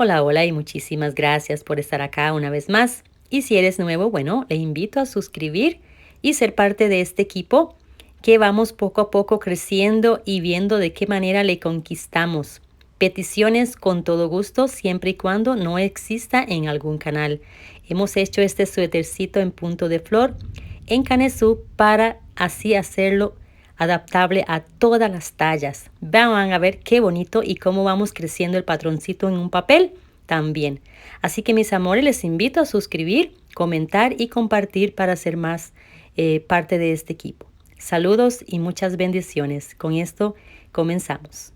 Hola, hola y muchísimas gracias por estar acá una vez más. Y si eres nuevo, bueno, le invito a suscribir y ser parte de este equipo que vamos poco a poco creciendo y viendo de qué manera le conquistamos. Peticiones con todo gusto, siempre y cuando no exista en algún canal. Hemos hecho este suétercito en punto de flor en Canesú para así hacerlo adaptable a todas las tallas. Van a ver qué bonito y cómo vamos creciendo el patroncito en un papel también. Así que mis amores, les invito a suscribir, comentar y compartir para ser más parte de este equipo. Saludos y muchas bendiciones. Con esto comenzamos.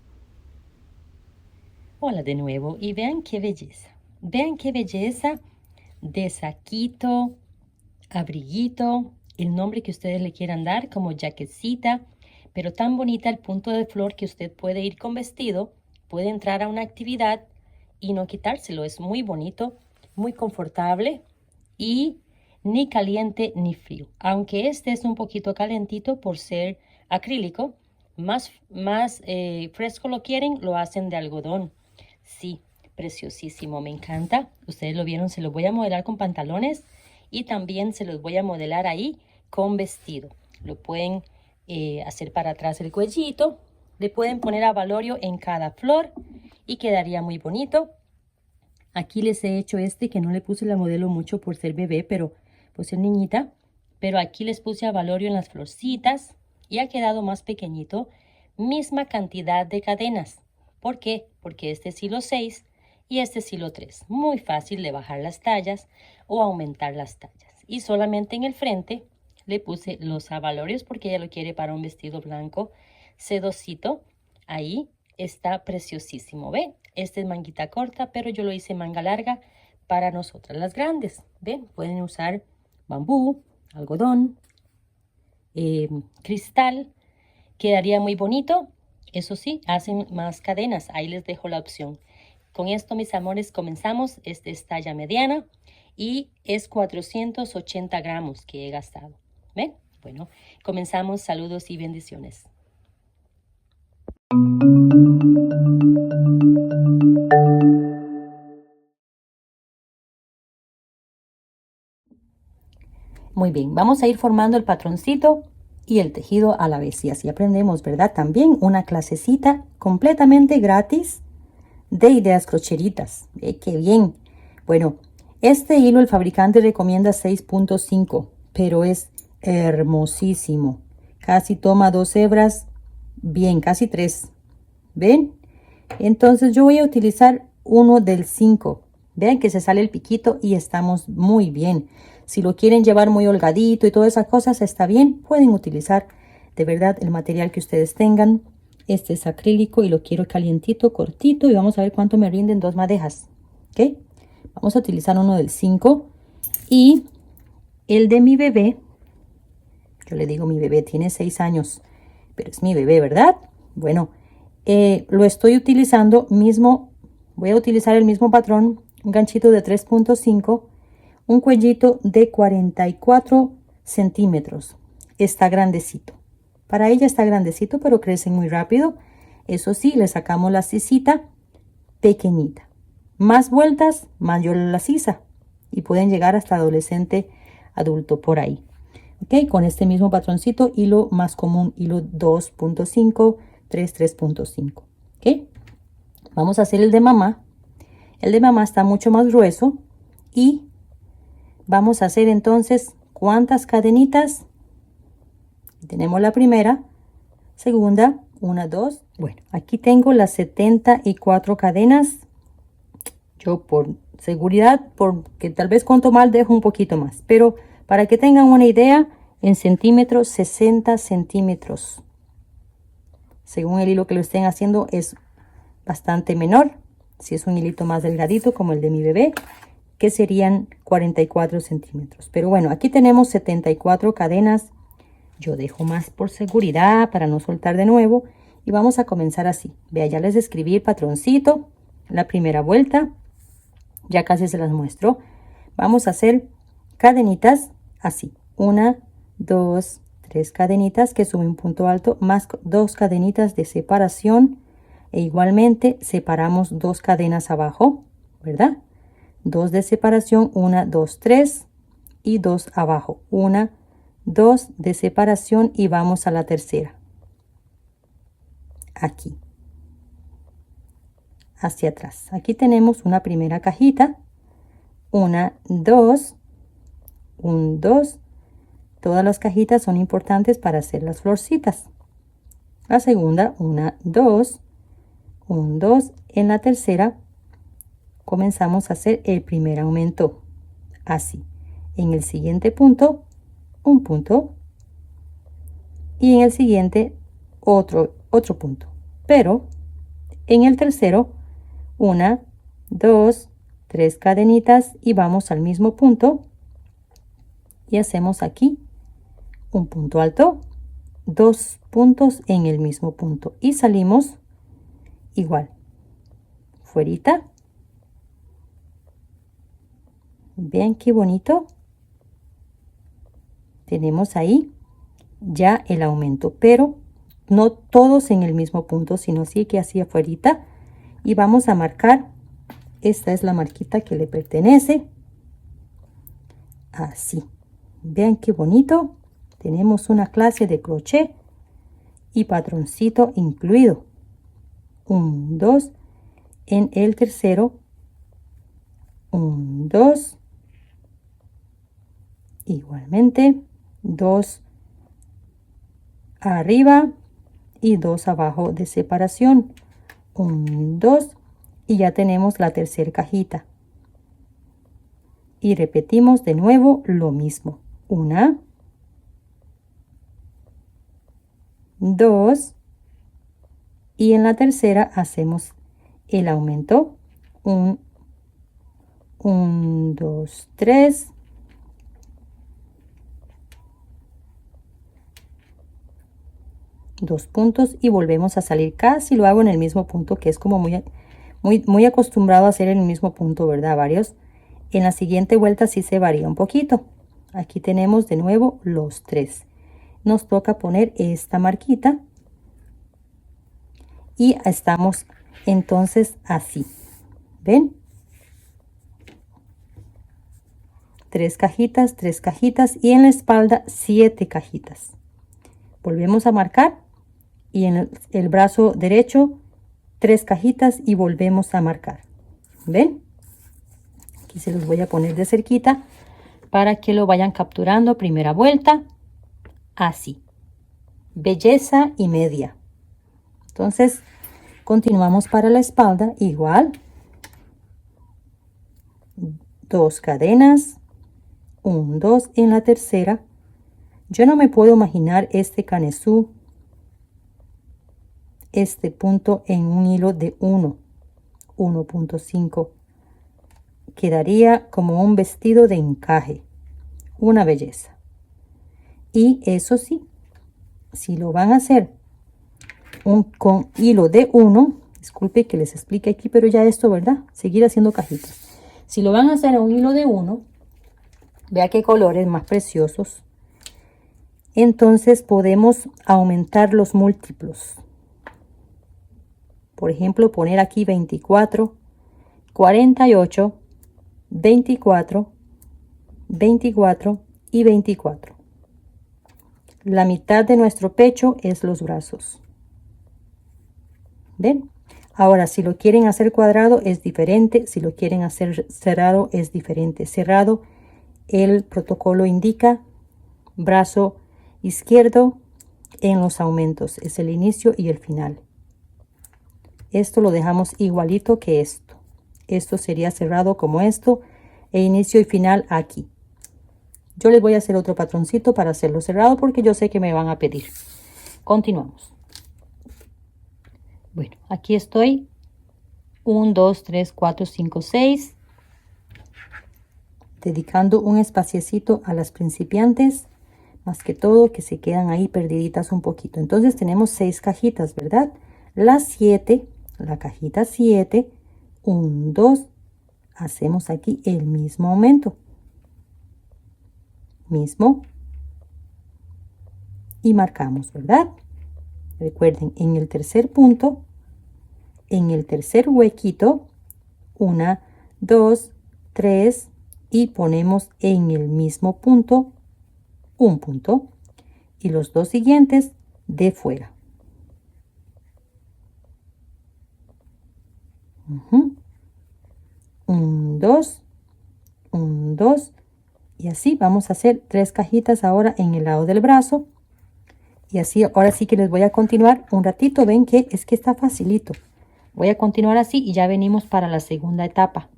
Hola de nuevo y vean qué belleza. Vean qué belleza de saquito, abriguito, el nombre que ustedes le quieran dar, como jaquecita, pero tan bonita el punto de flor que usted puede ir con vestido, puede entrar a una actividad y no quitárselo. Es muy bonito, muy confortable y ni caliente ni frío. Aunque este es un poquito calentito por ser acrílico, más fresco lo quieren, lo hacen de algodón. Sí, preciosísimo, me encanta. Ustedes lo vieron, se lo voy a modelar con pantalones y también se los voy a modelar ahí con vestido. Lo pueden hacer para atrás el cuellito, le pueden poner avalorio en cada flor y quedaría muy bonito. Aquí les he hecho este que no le puse la modelo mucho por ser bebé, pero por ser niñita. Pero aquí les puse avalorio en las florcitas y ha quedado más pequeñito. Misma cantidad de cadenas. ¿Por qué? Porque este es hilo 6 y este es hilo 3. Muy fácil de bajar las tallas o aumentar las tallas. Y solamente en el frente le puse los avalorios porque ella lo quiere para un vestido blanco sedosito. Ahí está preciosísimo, ¿ven? Este es manguita corta, pero yo lo hice manga larga para nosotras las grandes, ¿ven? Pueden usar bambú, algodón, cristal, quedaría muy bonito. Eso sí, hacen más cadenas, ahí les dejo la opción. Con esto, mis amores, comenzamos. Este es talla mediana y es 480 gramos que he gastado, ¿ven? Bueno, comenzamos. Saludos y bendiciones. Muy bien, vamos a ir formando el patroncito y el tejido a la vez y así aprendemos, ¿verdad? También una clasecita completamente gratis de ideas crocheritas. ¡Qué bien! Bueno, este hilo el fabricante recomienda 6.5, pero es hermosísimo. Casi toma 2 hebras, bien, casi 3. ¿Ven? Entonces yo voy a utilizar uno del 5. Vean que se sale el piquito y estamos muy bien. Si lo quieren llevar muy holgadito y todas esas cosas, está bien. Pueden utilizar de verdad el material que ustedes tengan. Este es acrílico y lo quiero calientito, cortito. Y vamos a ver cuánto me rinden 2 madejas. ¿Ok? Vamos a utilizar uno del 5. Y el de mi bebé, yo le digo mi bebé, tiene 6 años. Pero es mi bebé, ¿verdad? Bueno, lo estoy utilizando mismo. Voy a utilizar el mismo patrón. Un ganchito de 3.5, un cuellito de 44 centímetros. Está grandecito. Para ella está grandecito, pero crece muy rápido. Eso sí, le sacamos la sisita pequeñita. Más vueltas, mayor la sisa. Y pueden llegar hasta adolescente, adulto por ahí. Ok, con este mismo patroncito, hilo más común, hilo 2.5, 3.5. Ok, vamos a hacer el de mamá. El de mamá está mucho más grueso y vamos a hacer entonces cuántas cadenitas. Tenemos la primera, segunda, 1, 2. Bueno, aquí tengo las 74 cadenas. Yo por seguridad, porque tal vez cuanto mal dejo un poquito más, pero para que tengan una idea, en centímetros, 60 centímetros. Según el hilo que lo estén haciendo es bastante menor. Si es un hilito más delgadito como el de mi bebé, que serían 44 centímetros. Pero bueno, aquí tenemos 74 cadenas. Yo dejo más por seguridad para no soltar de nuevo. Y vamos a comenzar así. Vea, ya les escribí el patroncito. La primera vuelta. Ya casi se las muestro. Vamos a hacer cadenitas así. 1, 2, 3 cadenitas que suben un punto alto, más 2 cadenitas de separación. E igualmente separamos 2 cadenas abajo. ¿verdad? 2 de separación, 1, 2, 3 y 2 abajo, 1, 2 de separación y vamos a la tercera, aquí, hacia atrás. Aquí tenemos una primera cajita, 1, 2, 1, 2. Todas las cajitas son importantes para hacer las florcitas. La segunda, 1, 2, 1, 2. En la tercera comenzamos a hacer el primer aumento, así. En el siguiente punto, un punto, y en el siguiente otro punto. Pero en el tercero, 1, 2, 3 cadenitas y vamos al mismo punto y hacemos aquí un punto alto, 2 puntos en el mismo punto y salimos igual, fuerita. Vean qué bonito. Tenemos ahí ya el aumento, pero no todos en el mismo punto, sino sí que hacia afuera. Y vamos a marcar, esta es la marquita que le pertenece, así. Vean qué bonito. Tenemos una clase de crochet y patroncito incluido. 1, 2, en el tercero, 1, 2, igualmente 2 arriba y 2 abajo de separación, 1, 2 y ya tenemos la tercera cajita y repetimos de nuevo lo mismo, 1, 2 y en la tercera hacemos el aumento, 1, 2, 3, dos puntos y volvemos a salir. Casi lo hago en el mismo punto, que es como muy acostumbrado a hacer en el mismo punto, ¿verdad? Varios. En la siguiente vuelta sí se varía un poquito. Aquí tenemos de nuevo los 3. Nos toca poner esta marquita y estamos entonces así. ¿Ven? 3 cajitas y en la espalda 7 cajitas. Volvemos a marcar y en el brazo derecho 3 cajitas y volvemos a marcar. ¿Ven? Aquí se los voy a poner de cerquita para que lo vayan capturando. Primera vuelta, así. Belleza y media. Entonces, continuamos para la espalda, igual. 2 cadenas, 1, 2 en la tercera. Yo no me puedo imaginar este canesú, este punto en un hilo de 1.5. Quedaría como un vestido de encaje, una belleza. Y eso sí, si lo van a hacer con hilo de 1, disculpe que les explique aquí, pero ya esto, ¿verdad? Seguir haciendo cajitas. Si lo van a hacer a un hilo de 1, vea qué colores más preciosos. Entonces podemos aumentar los múltiplos. Por ejemplo, poner aquí 24, 48, 24, 24 y 24. La mitad de nuestro pecho es los brazos. ¿Ven? Ahora, si lo quieren hacer cuadrado es diferente. Si lo quieren hacer cerrado es diferente. Cerrado, el protocolo indica brazo izquierdo en los aumentos. Es el inicio y el final. Esto lo dejamos igualito que esto. Esto sería cerrado como esto. E inicio y final aquí. Yo les voy a hacer otro patroncito para hacerlo cerrado porque yo sé que me van a pedir. Continuamos. Bueno, aquí estoy. 1, 2, 3, 4, 5, 6. Dedicando un espaciecito a las principiantes. Más que todo que se quedan ahí perdiditas un poquito. Entonces tenemos 6 cajitas, ¿verdad? Las 7, la cajita 7, 1, 2. Hacemos aquí el mismo aumento. Mismo. Y marcamos, ¿verdad? Recuerden, en el tercer punto, en el tercer huequito, 1, 2, 3 y ponemos en el mismo punto un punto y los dos siguientes de fuera. 1, 2, 1, 2 y así vamos a hacer 3 cajitas ahora en el lado del brazo. Y así, ahora sí que les voy a continuar un ratito. Ven que es que está facilito. Voy a continuar así y ya venimos para la segunda etapa.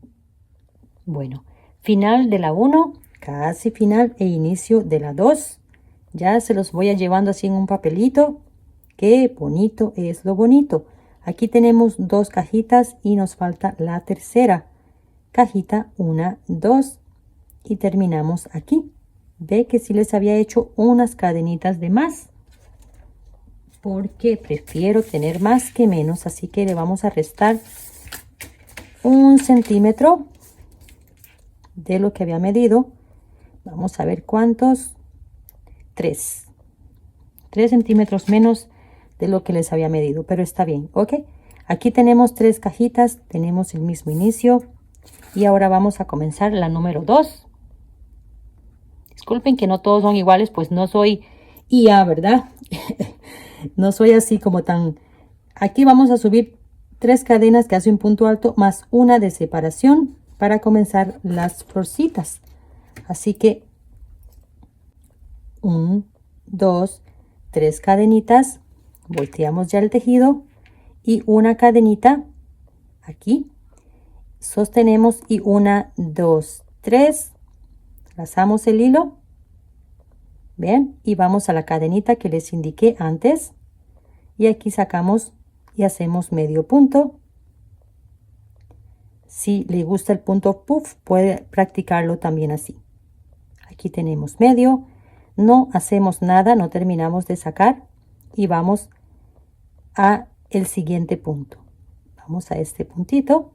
Bueno, final de la 1, casi final e inicio de la 2. Ya se los voy a llevando así en un papelito. Qué bonito es lo bonito. Aquí tenemos 2 cajitas y nos falta la tercera. Cajita 1, 2 y terminamos aquí. Ve que sí les había hecho unas cadenitas de más, porque prefiero tener más que menos, así que le vamos a restar 1 centímetro de lo que había medido. Vamos a ver cuántos. 3 centímetros menos de lo que les había medido, pero está bien. Ok, aquí tenemos 3 cajitas, tenemos el mismo inicio y ahora vamos a comenzar la número 2. Disculpen que no todos son iguales, pues no soy IA, ¿verdad? No soy así como tan... Aquí vamos a subir 3 cadenas que hace un punto alto más una de separación para comenzar las florcitas. Así que 1, 2, 3 cadenitas, volteamos ya el tejido y una cadenita aquí, sostenemos y 1, 2, 3, lazamos el hilo, bien, y vamos a la cadenita que les indiqué antes y aquí sacamos y hacemos medio punto. Si le gusta el punto puff, puede practicarlo también así. Aquí tenemos medio, no hacemos nada, no terminamos de sacar y vamos a el siguiente punto. Vamos a este puntito,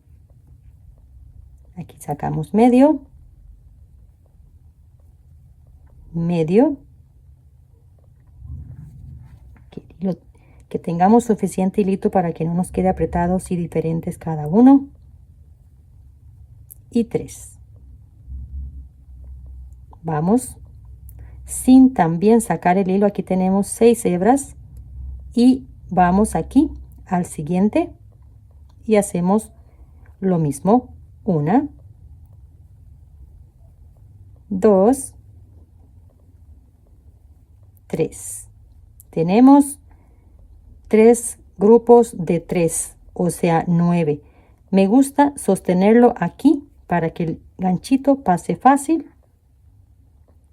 aquí sacamos medio, medio, que tengamos suficiente hilito para que no nos quede apretados y diferentes cada uno, y 3. Vamos sin también sacar el hilo. Aquí tenemos 6 hebras y vamos aquí al siguiente y hacemos lo mismo. 1, 2, 3. Tenemos 3 grupos de 3, o sea 9. Me gusta sostenerlo aquí para que el ganchito pase fácil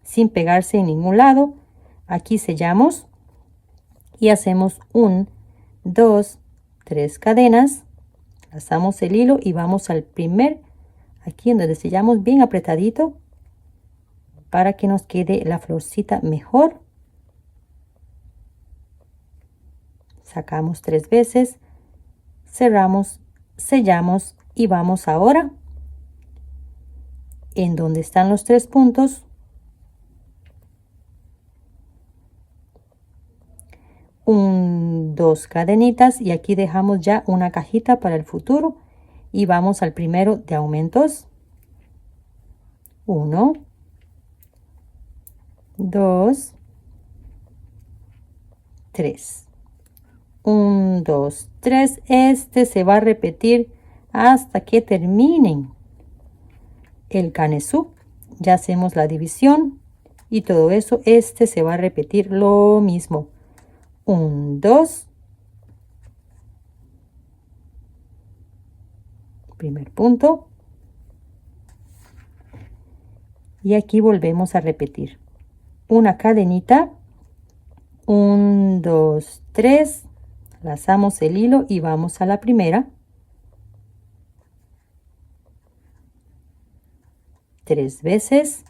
sin pegarse en ningún lado. Aquí sellamos y hacemos 1, 2, 3 cadenas, lazamos el hilo y vamos al primer, aquí en donde sellamos bien apretadito para que nos quede la florcita mejor. Sacamos 3 veces, cerramos, sellamos y vamos ahora en donde están los 3 puntos. 1, 2 cadenitas y aquí dejamos ya una cajita para el futuro y vamos al primero de aumentos. 1, 2, 3. 1, 2, 3. Este se va a repetir hasta que terminen el canesú. Ya hacemos la división y todo eso. Este se va a repetir lo mismo. 1, 2. Primer punto. Y aquí volvemos a repetir. Una cadenita. 1, 2, 3. Lazamos el hilo y vamos a la primera. 3 veces,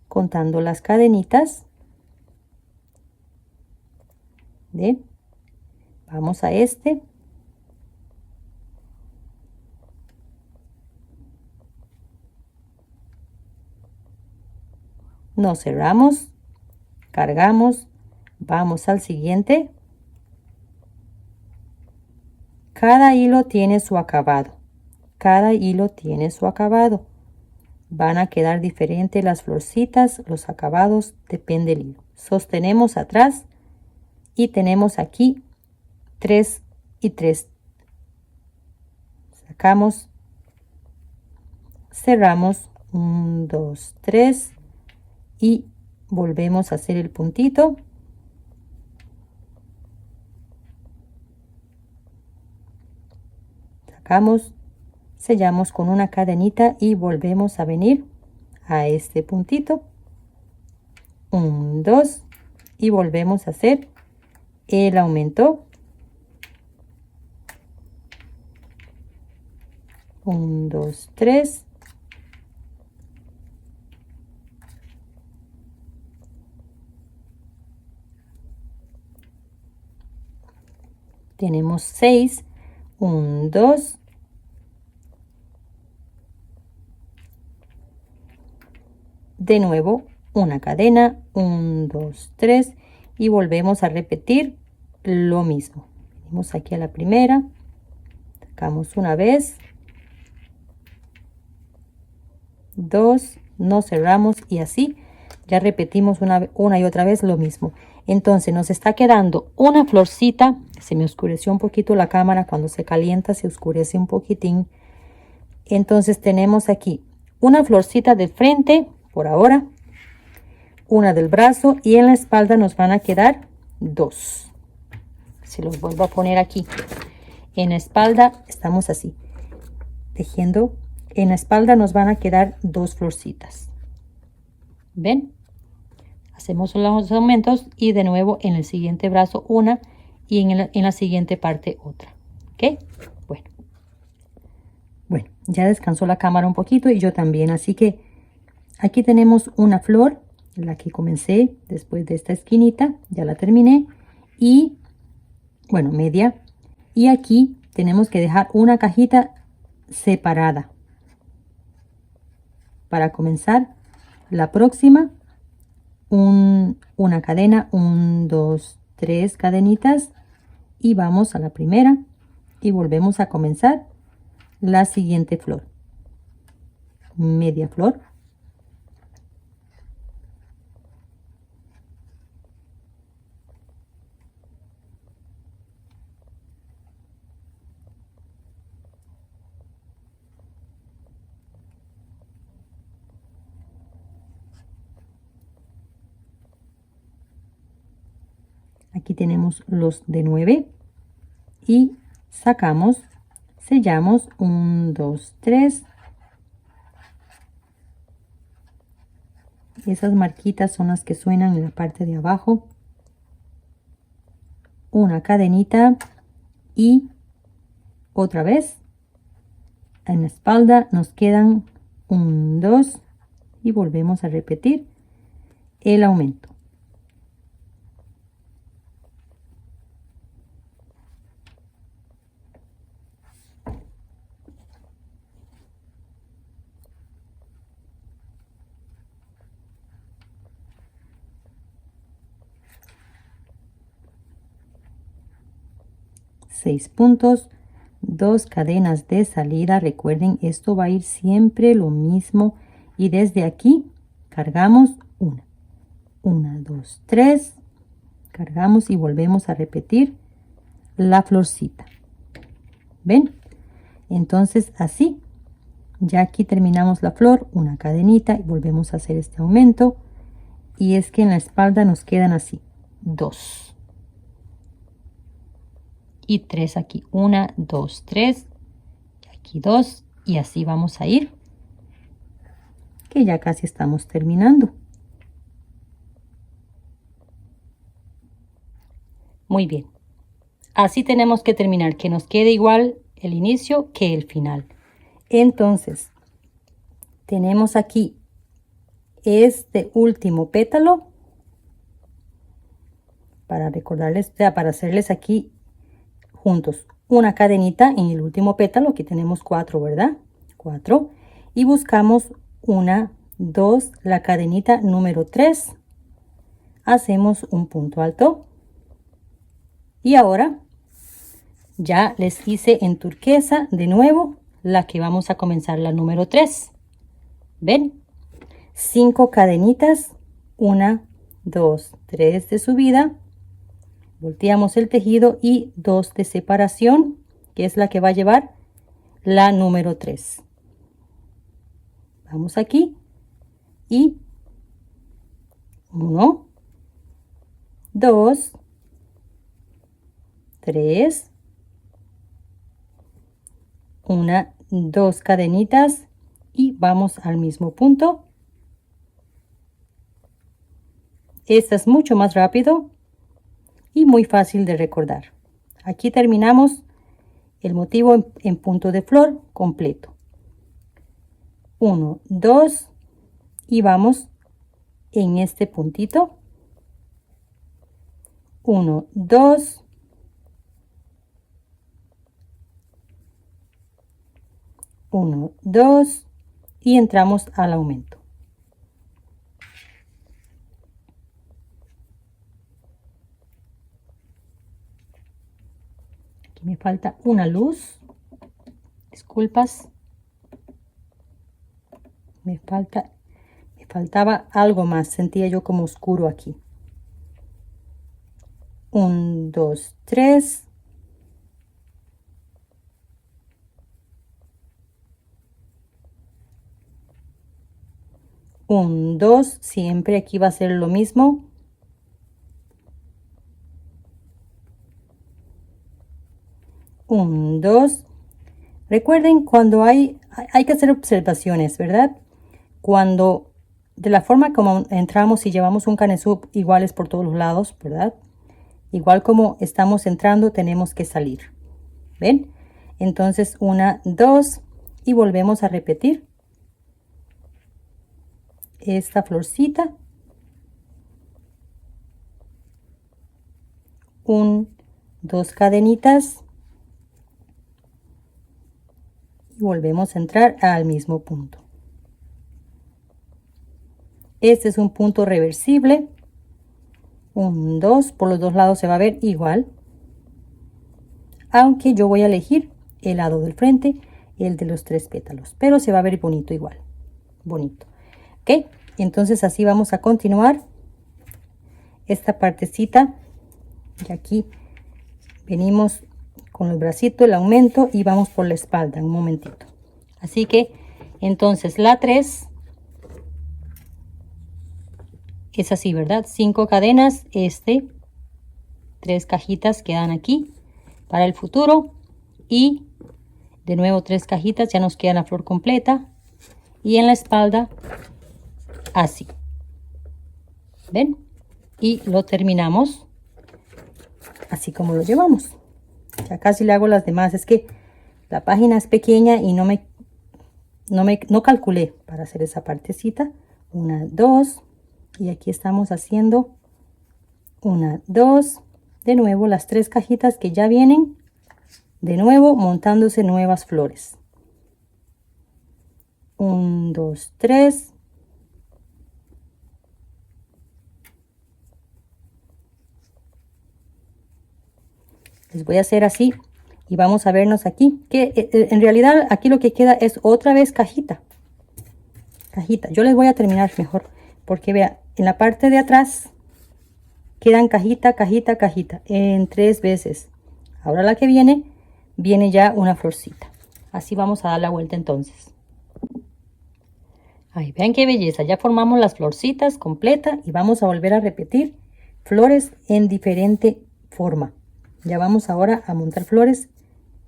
contando las cadenitas. ¿Ven? Vamos a este. Nos cerramos, cargamos, vamos al siguiente. Cada hilo tiene su acabado. cada hilo tiene su acabado. Van a quedar diferentes las florcitas, los acabados, depende del hilo. Sostenemos atrás y tenemos aquí 3 y 3. Sacamos, cerramos 1, 2, 3 y volvemos a hacer el puntito. Sacamos, sellamos con una cadenita y volvemos a venir a este puntito. 1, 2 y volvemos a hacer el aumento. 1, 2, 3. Tenemos 6. 1, 2. De nuevo, una cadena. 1, 2, 3. Y volvemos a repetir lo mismo. Venimos aquí a la primera. Sacamos una vez. 2. Nos cerramos y así ya repetimos una y otra vez lo mismo. Entonces nos está quedando una florcita. Se me oscureció un poquito la cámara. Cuando se calienta se oscurece un poquitín. Entonces tenemos aquí una florcita de frente por ahora, una del brazo, y en la espalda nos van a quedar 2. Si los vuelvo a poner aquí en la espalda, estamos así tejiendo. En la espalda nos van a quedar 2 florcitas. ¿Ven? Hacemos los aumentos y de nuevo en el siguiente brazo una y en la siguiente parte otra. ¿Ok? Bueno, ya descansó la cámara un poquito y yo también. Así que aquí tenemos una flor, la que comencé después de esta esquinita. Ya la terminé. Y, bueno, media. Y aquí tenemos que dejar una cajita separada. Para comenzar la próxima, una cadena, 1, 2, 3 cadenitas y vamos a la primera y volvemos a comenzar la siguiente flor, media flor, aquí tenemos los de 9 y sacamos, sellamos, 1, 2, 3. Esas marquitas son las que suenan en la parte de abajo. Una cadenita y otra vez en la espalda nos quedan 1, 2 y volvemos a repetir el aumento. Seis puntos, 2 cadenas de salida. Recuerden, esto va a ir siempre lo mismo y desde aquí cargamos 1, 2, 3, cargamos y volvemos a repetir la florcita. ¿Ven? Entonces así ya aquí terminamos la flor, una cadenita y volvemos a hacer este aumento. Y es que en la espalda nos quedan así 2 y 3 aquí, 1, 2, 3, aquí 2 y así vamos a ir, que ya casi estamos terminando. Muy bien, así tenemos que terminar, que nos quede igual el inicio que el final. Entonces tenemos aquí este último pétalo para recordarles, para hacerles aquí juntos una cadenita en el último pétalo. Aquí tenemos 4, ¿verdad? 4 y buscamos 1, 2, la cadenita número 3, hacemos un punto alto y ahora ya les hice en turquesa de nuevo la que vamos a comenzar, la número 3. ¿Ven? 5 cadenitas, 1, 2, 3 de subida, volteamos el tejido y 2 de separación, que es la que va a llevar la número 3. Vamos aquí y 1, 2, 3, 1, 2 cadenitas y vamos al mismo punto. Esta es mucho más rápido y muy fácil de recordar. Aquí terminamos el motivo en punto de flor completo. 1, 2 y vamos en este puntito. 1, 2, 1, 2 y entramos al aumento. Aquí me falta una luz, disculpas, me faltaba algo más, sentía yo como oscuro aquí. 1, 2, 3. 1, 2, siempre aquí va a ser lo mismo. 1, 2. Recuerden, cuando hay que hacer observaciones, ¿verdad? Cuando de la forma como entramos y llevamos un canesú iguales por todos los lados, ¿verdad? Igual como estamos entrando, tenemos que salir. ¿Ven? Entonces 1, 2 y volvemos a repetir esta florcita. 1, 2 cadenitas y volvemos a entrar al mismo punto. Este es un punto reversible. 1, 2, por los dos lados se va a ver igual, aunque yo voy a elegir el lado del frente, el de los 3 pétalos, pero se va a ver bonito igual, bonito. Ok, entonces así vamos a continuar esta partecita y aquí venimos con el bracito, el aumento y vamos por la espalda un momentito. Así que entonces la 3 es así, ¿verdad? 5 cadenas, 3 cajitas quedan aquí para el futuro y de nuevo 3 cajitas, ya nos queda la flor completa y en la espalda así. ¿Ven? Y lo terminamos así como lo llevamos. Ya casi le hago las demás, es que la página es pequeña y no calculé para hacer esa partecita. 1, 2 y aquí estamos haciendo 1, 2, de nuevo las 3 cajitas que ya vienen, de nuevo montándose nuevas flores. 1, 2, 3. Les voy a hacer así y vamos a vernos aquí, que en realidad aquí lo que queda es otra vez cajita. Yo les voy a terminar mejor, porque vea, en la parte de atrás quedan cajita, cajita, cajita, en 3 veces. Ahora la que viene ya una florcita. Así vamos a dar la vuelta entonces. Ay, vean qué belleza, ya formamos las florcitas completa y vamos a volver a repetir flores en diferente forma. Ya vamos ahora a montar flores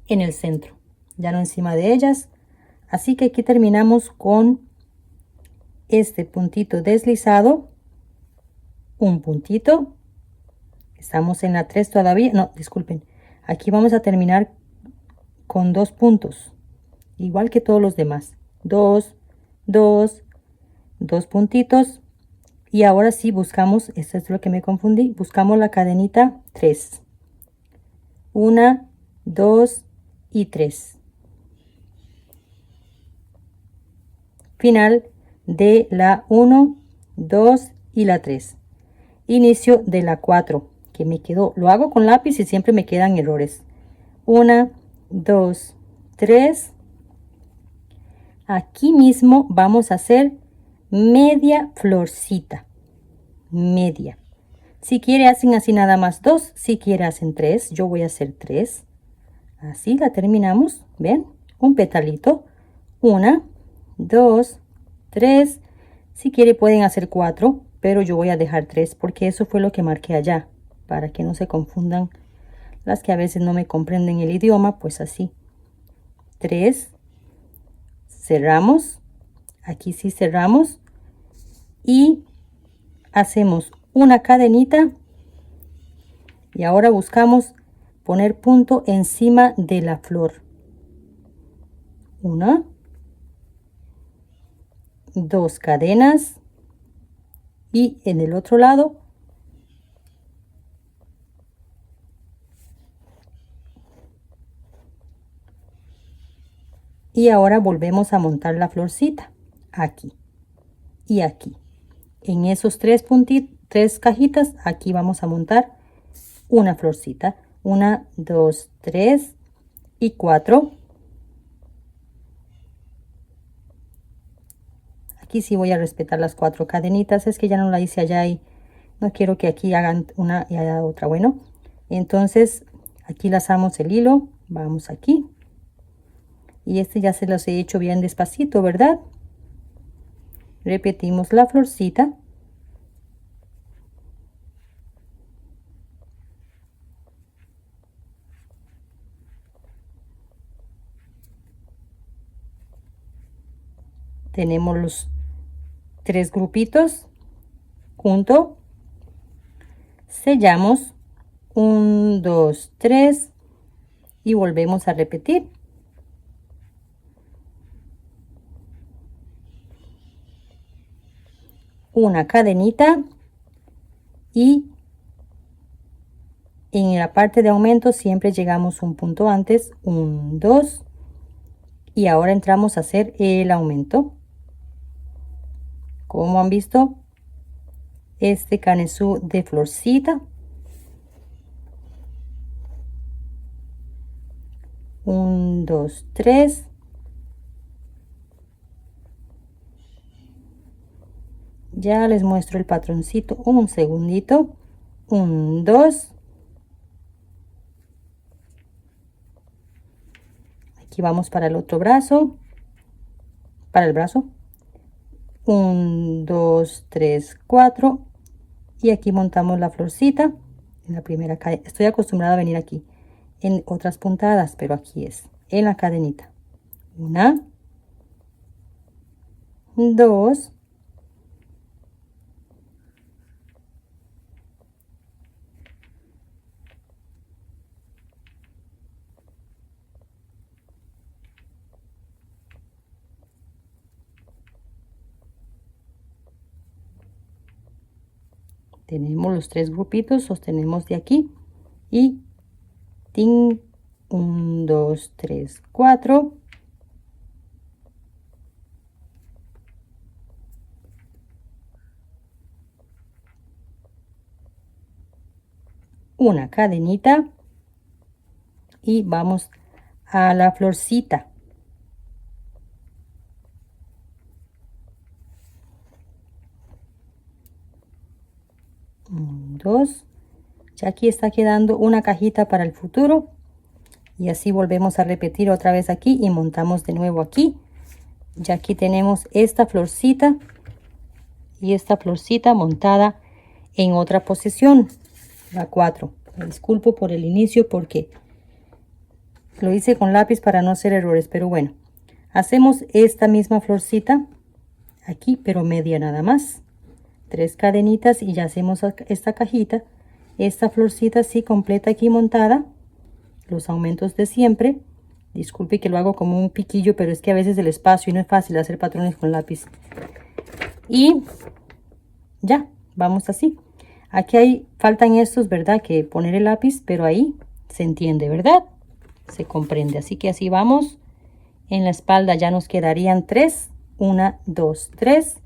en el centro, ya no encima de ellas. Así que aquí terminamos con este puntito deslizado, un puntito. Estamos en la 3 todavía, no, disculpen. Aquí vamos a terminar con 2 puntos, igual que todos los demás. 2, 2, 2 puntitos. Y ahora sí buscamos, esto es lo que me confundí, buscamos la cadenita 3. 1, 2 y 3. Final de la 1, 2 y la 3. Inicio de la 4, que me quedó, lo hago con lápiz y siempre me quedan errores. 1, 2, 3, aquí mismo vamos a hacer media florcita, media. Si quiere hacen así nada más 2, si quiere hacen 3, yo voy a hacer 3. Así la terminamos, ¿ven? Un petalito, 1, 2, 3. Si quiere pueden hacer 4, pero yo voy a dejar 3 porque eso fue lo que marqué allá, para que no se confundan las que a veces no me comprenden el idioma, pues así. 3, cerramos, aquí sí cerramos y hacemos una cadenita y ahora buscamos poner punto encima de la flor. 1, 2 cadenas y en el otro lado y ahora volvemos a montar la florcita aquí y aquí. En esos 3 cajitas aquí vamos a montar una florcita. 1, 2, 3 y 4. Aquí sí voy a respetar las 4 cadenitas, es que ya no la hice allá y no quiero que aquí hagan una y allá otra. Bueno, entonces aquí lazamos el hilo, vamos aquí y este ya se los he hecho bien despacito, ¿verdad? Repetimos la florcita. Tenemos los 3 grupitos junto, sellamos 1, 2, 3 y volvemos a repetir. Una cadenita y en la parte de aumento siempre llegamos un punto antes, 1, 2 y ahora entramos a hacer el aumento. Como han visto, este canesú de florcita, 1, 2, 3 ya les muestro el patroncito un segundito. 1, 2 aquí vamos para el otro brazo, para el brazo, 1, 2, 3, 4 y aquí montamos la florcita en la primera cadena. Estoy acostumbrada a venir aquí en otras puntadas, pero aquí es en la cadenita. 1, 2 tenemos los 3 grupitos, sostenemos de aquí y tin, 1, 2, 3, 4 una cadenita y vamos a la florcita. 1, 2 ya aquí está quedando una cajita para el futuro y así volvemos a repetir otra vez aquí y montamos de nuevo aquí. Ya aquí tenemos esta florcita y esta florcita montada en otra posición, la 4. Me disculpo por el inicio porque lo hice con lápiz para no hacer errores, pero bueno, hacemos esta misma florcita aquí, pero media nada más. 3 cadenitas y ya hacemos esta cajita, esta florcita así completa aquí montada, los aumentos de siempre. Disculpe que lo hago como un piquillo, pero es que a veces el espacio y no es fácil hacer patrones con lápiz. Y ya, vamos así. Aquí faltan estos, ¿verdad? Que poner el lápiz, pero ahí se entiende, ¿verdad? Se comprende. Así que así vamos. En la espalda ya nos quedarían 3. 1, 2, 3.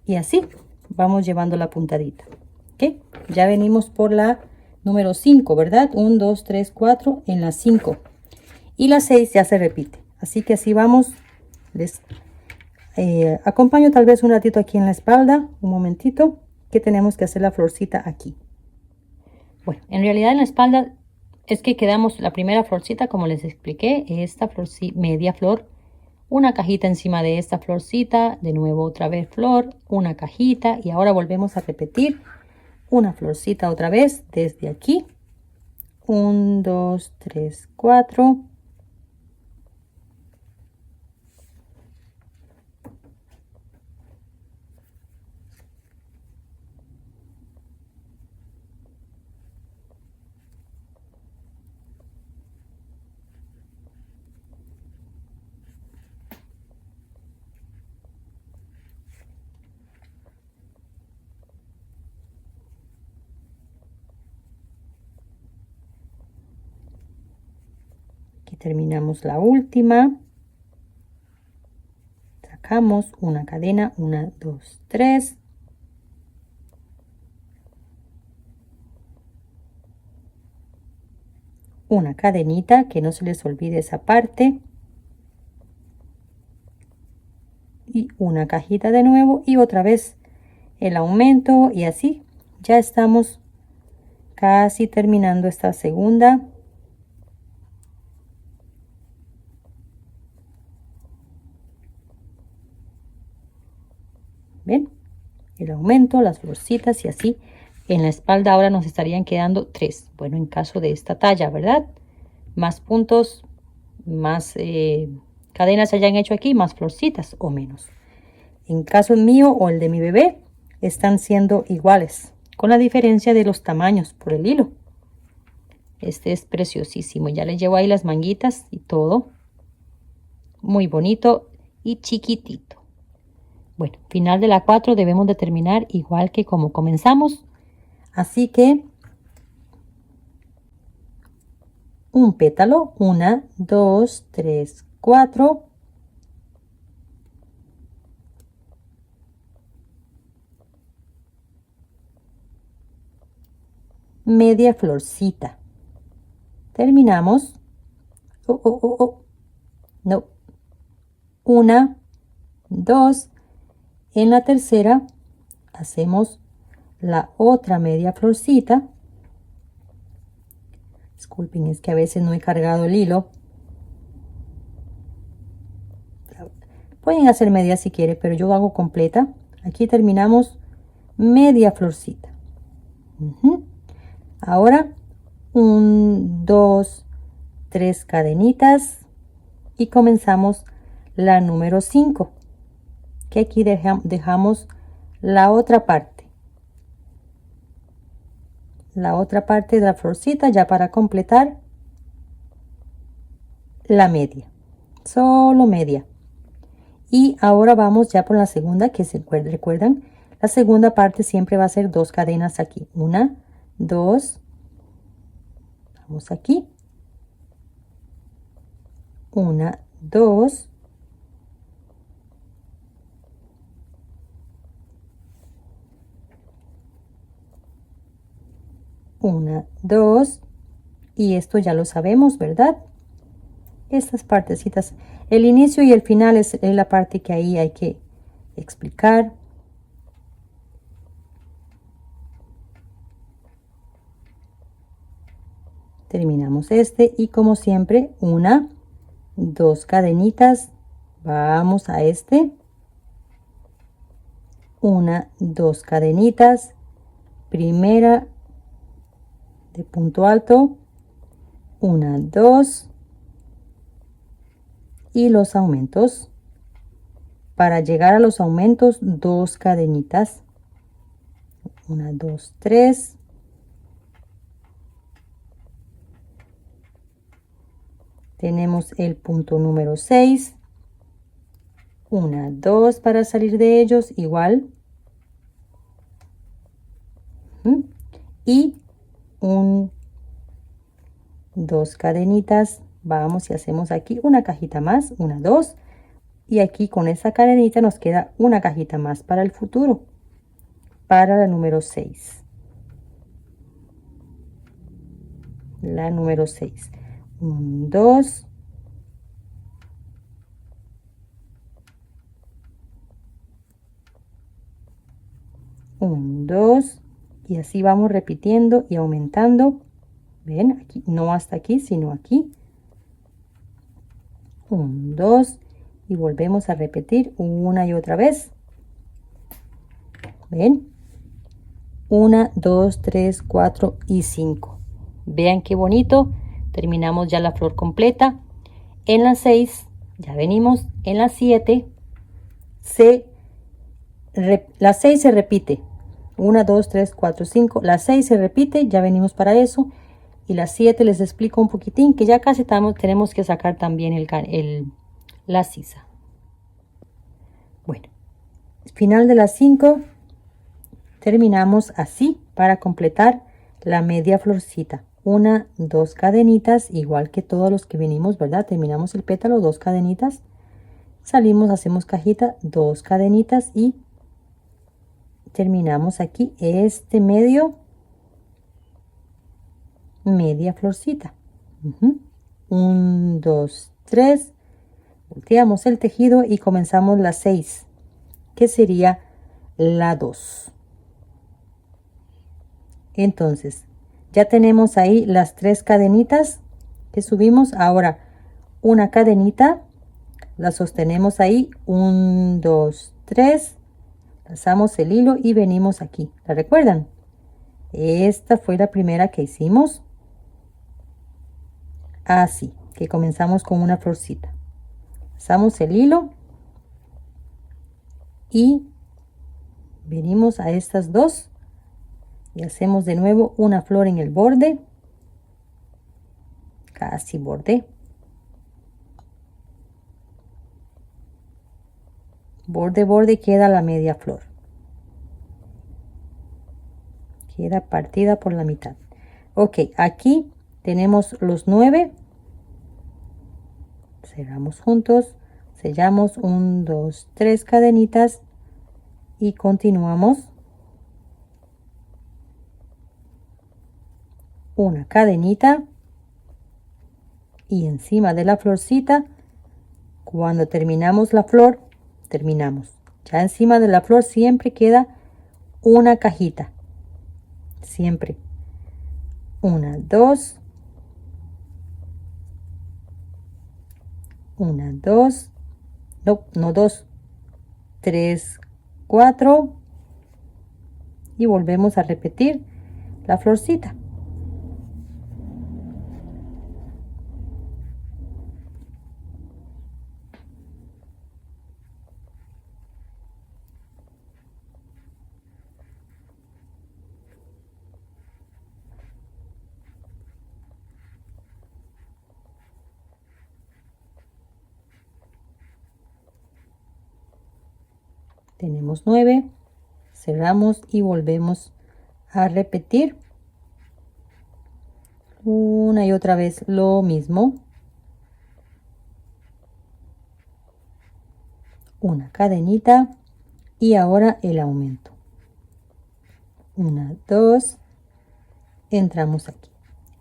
Y así vamos llevando la puntadita. ¿Ok? Ya venimos por la número 5, ¿verdad? 1, 2, 3, 4 en la 5. Y la 6 ya se repite. Así que así vamos Les acompaño tal vez un ratito aquí en la espalda, un momentito, que tenemos que hacer la florcita aquí. Bueno, en realidad en la espalda es que quedamos la primera florcita, como les expliqué, esta florcita, media flor, una cajita encima de esta florcita, de nuevo otra vez flor, una cajita, y ahora volvemos a repetir una florcita otra vez desde aquí. 1, 2, 3, 4. Aquí terminamos la última. Sacamos una cadena, 1, 2, 3. Una cadenita, que no se les olvide esa parte. Y una cajita de nuevo y otra vez el aumento, y así ya estamos casi terminando esta segunda. ¿Ven? El aumento, las florcitas y así. En la espalda ahora nos estarían quedando 3. Bueno, en caso de esta talla, ¿verdad? Más puntos, más cadenas se hayan hecho aquí, más florcitas o menos. En caso mío o el de mi bebé, están siendo iguales, con la diferencia de los tamaños por el hilo. Este es preciosísimo. Ya le llevo ahí las manguitas y todo. Muy bonito y chiquitito. Bueno, final de la 4 debemos de terminar igual que como comenzamos. Así que un pétalo, 1, 2, 3, 4. Media florcita. Terminamos. Oh, oh, oh, oh. No. 1, 2. En la tercera hacemos la otra media florcita. Disculpen, es que a veces no he cargado el hilo. Pueden hacer media si quieren, pero yo hago completa. Aquí terminamos media florcita. Ahora 1, 2, 3 cadenitas y comenzamos la número 5, que aquí dejamos la otra parte de la florcita ya para completar la media, solo media. Y ahora vamos ya por la segunda, que se recuerdan, la segunda parte siempre va a ser 2 cadenas aquí, 1, 2, vamos aquí, 1, 2, 1, 2, y esto ya lo sabemos, ¿verdad? Estas partecitas, el inicio y el final es la parte que ahí hay que explicar. Terminamos este y como siempre 1, 2 cadenitas, vamos a este, 1, 2 cadenitas, primera de punto alto, 1, 2 y los aumentos. Para llegar a los aumentos, 2 cadenitas, 1, 2, 3. Tenemos el punto número 6, 1, 2 para salir de ellos, igual. Y 2 cadenitas, vamos y hacemos aquí una cajita más, 1, 2. Y aquí con esa cadenita nos queda una cajita más para el futuro, para la número 6. La número 6. 1, 2. 1, 2, y así vamos repitiendo y aumentando. Ven, aquí, no hasta aquí, sino aquí. 1, 2, y volvemos a repetir una y otra vez. Ven, 1, 2, 3, 4 y 5. Vean qué bonito. Terminamos ya la flor completa. En la 6, ya venimos. En la 7, la 6 se repite. 1, 2, 3, 4, 5. La 6 se repite, ya venimos para eso. Y la 7 les explico un poquitín, que ya casi tenemos que sacar también la sisa. Bueno, final de las 5, terminamos así para completar la media florcita. 1, 2 cadenitas, igual que todos los que venimos, ¿verdad? Terminamos el pétalo, 2 cadenitas. Salimos, hacemos cajita, 2 cadenitas y terminamos aquí este media florcita. 1, 2, 3, volteamos el tejido y comenzamos la 6, que sería la 2. Entonces ya tenemos ahí las 3 cadenitas que subimos. Ahora una cadenita, la sostenemos ahí, 1, 2, 3, pasamos el hilo y venimos aquí. ¿La recuerdan? Esta fue la primera que hicimos. Así que comenzamos con una florcita. Pasamos el hilo y venimos a estas dos y hacemos de nuevo una flor en el borde, casi borde, borde, queda la media flor, queda partida por la mitad. Ok, aquí tenemos los 9, cerramos juntos, sellamos, 1, 2, 3 cadenitas y continuamos una cadenita y encima de la florcita, cuando terminamos la flor, terminamos. Ya encima de la flor siempre queda una cajita, siempre. 1, 2, 1, 2, no 2, 3, 4 y volvemos a repetir la florcita. Tenemos 9, cerramos y volvemos a repetir una y otra vez lo mismo. Una cadenita y ahora el aumento. 1, 2, entramos aquí.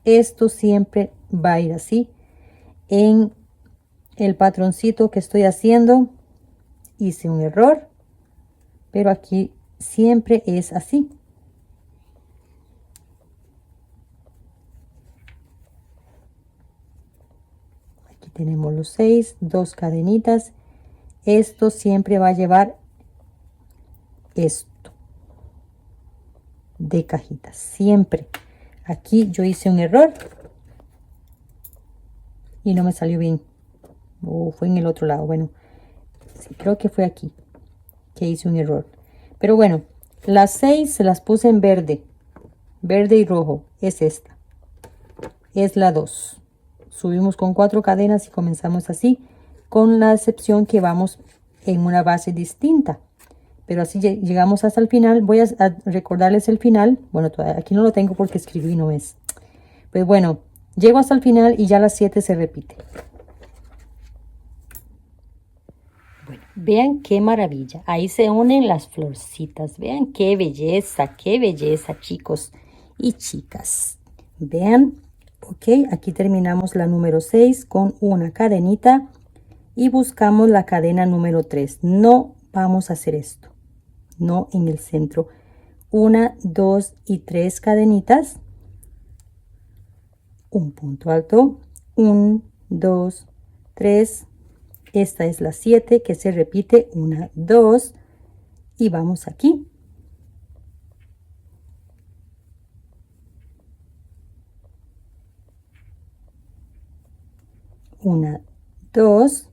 Esto siempre va a ir así. En el patroncito que estoy haciendo hice un error, pero aquí siempre es así. Aquí tenemos los 6, 2 cadenitas. Esto siempre va a llevar esto de cajitas, siempre. Aquí yo hice un error y no me salió bien, o fue en el otro lado. Bueno, sí, creo que fue aquí que hice un error, pero bueno, las 6 se las puse en verde y rojo. Es esta, es la 2. Subimos con 4 cadenas y comenzamos así, con la excepción que vamos en una base distinta, pero así llegamos hasta el final. Voy a recordarles el final. Bueno, aquí no lo tengo porque escribí, no es. Pues bueno, llego hasta el final y ya las 7 se repite. Bueno, vean qué maravilla. Ahí se unen las florcitas. Vean qué belleza, chicos y chicas. Vean, ok, aquí terminamos la número 6 con una cadenita y buscamos la cadena número 3. No vamos a hacer esto, no en el centro. 1, 2 y 3 cadenitas, un punto alto, 1, 2, 3, esta es la 7 que se repite, 1, 2 y vamos aquí. Una, dos,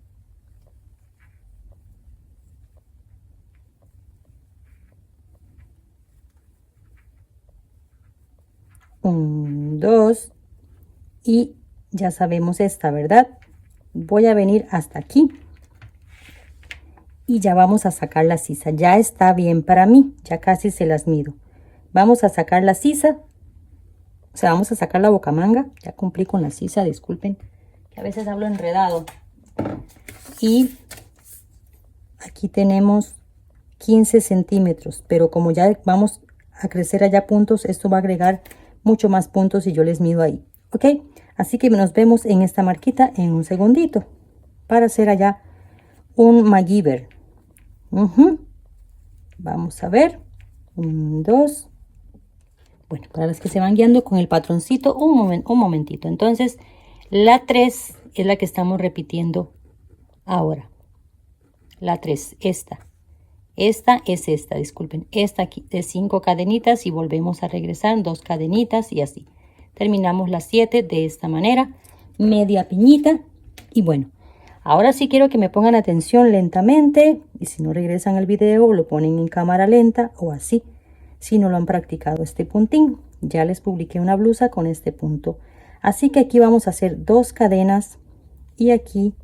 un, dos, y ya sabemos esta, ¿verdad? Voy a venir hasta aquí y ya vamos a sacar la sisa. Ya está bien para mí, ya casi se las mido. Vamos a sacar la sisa, o sea, vamos a sacar la bocamanga. Ya cumplí con la sisa, disculpen, que a veces hablo enredado. Y aquí tenemos 15 centímetros, pero como ya vamos a crecer allá puntos, esto va a agregar mucho más puntos y yo les mido ahí, ¿ok? Así que nos vemos en esta marquita en un segundito para hacer allá un MacGyver. Vamos a ver, 1, 2. Bueno, para las que se van guiando con el patroncito, un momentito. Entonces, la 3 es la que estamos repitiendo ahora. La 3, esta es esta, disculpen, esta aquí de 5 cadenitas y volvemos a regresar 2 cadenitas y así. Terminamos las 7 de esta manera, media piñita y bueno, ahora sí quiero que me pongan atención lentamente y si no regresan al video lo ponen en cámara lenta o así, si no lo han practicado este puntín. Ya les publiqué una blusa con este punto, así que aquí vamos a hacer 2 cadenas y aquí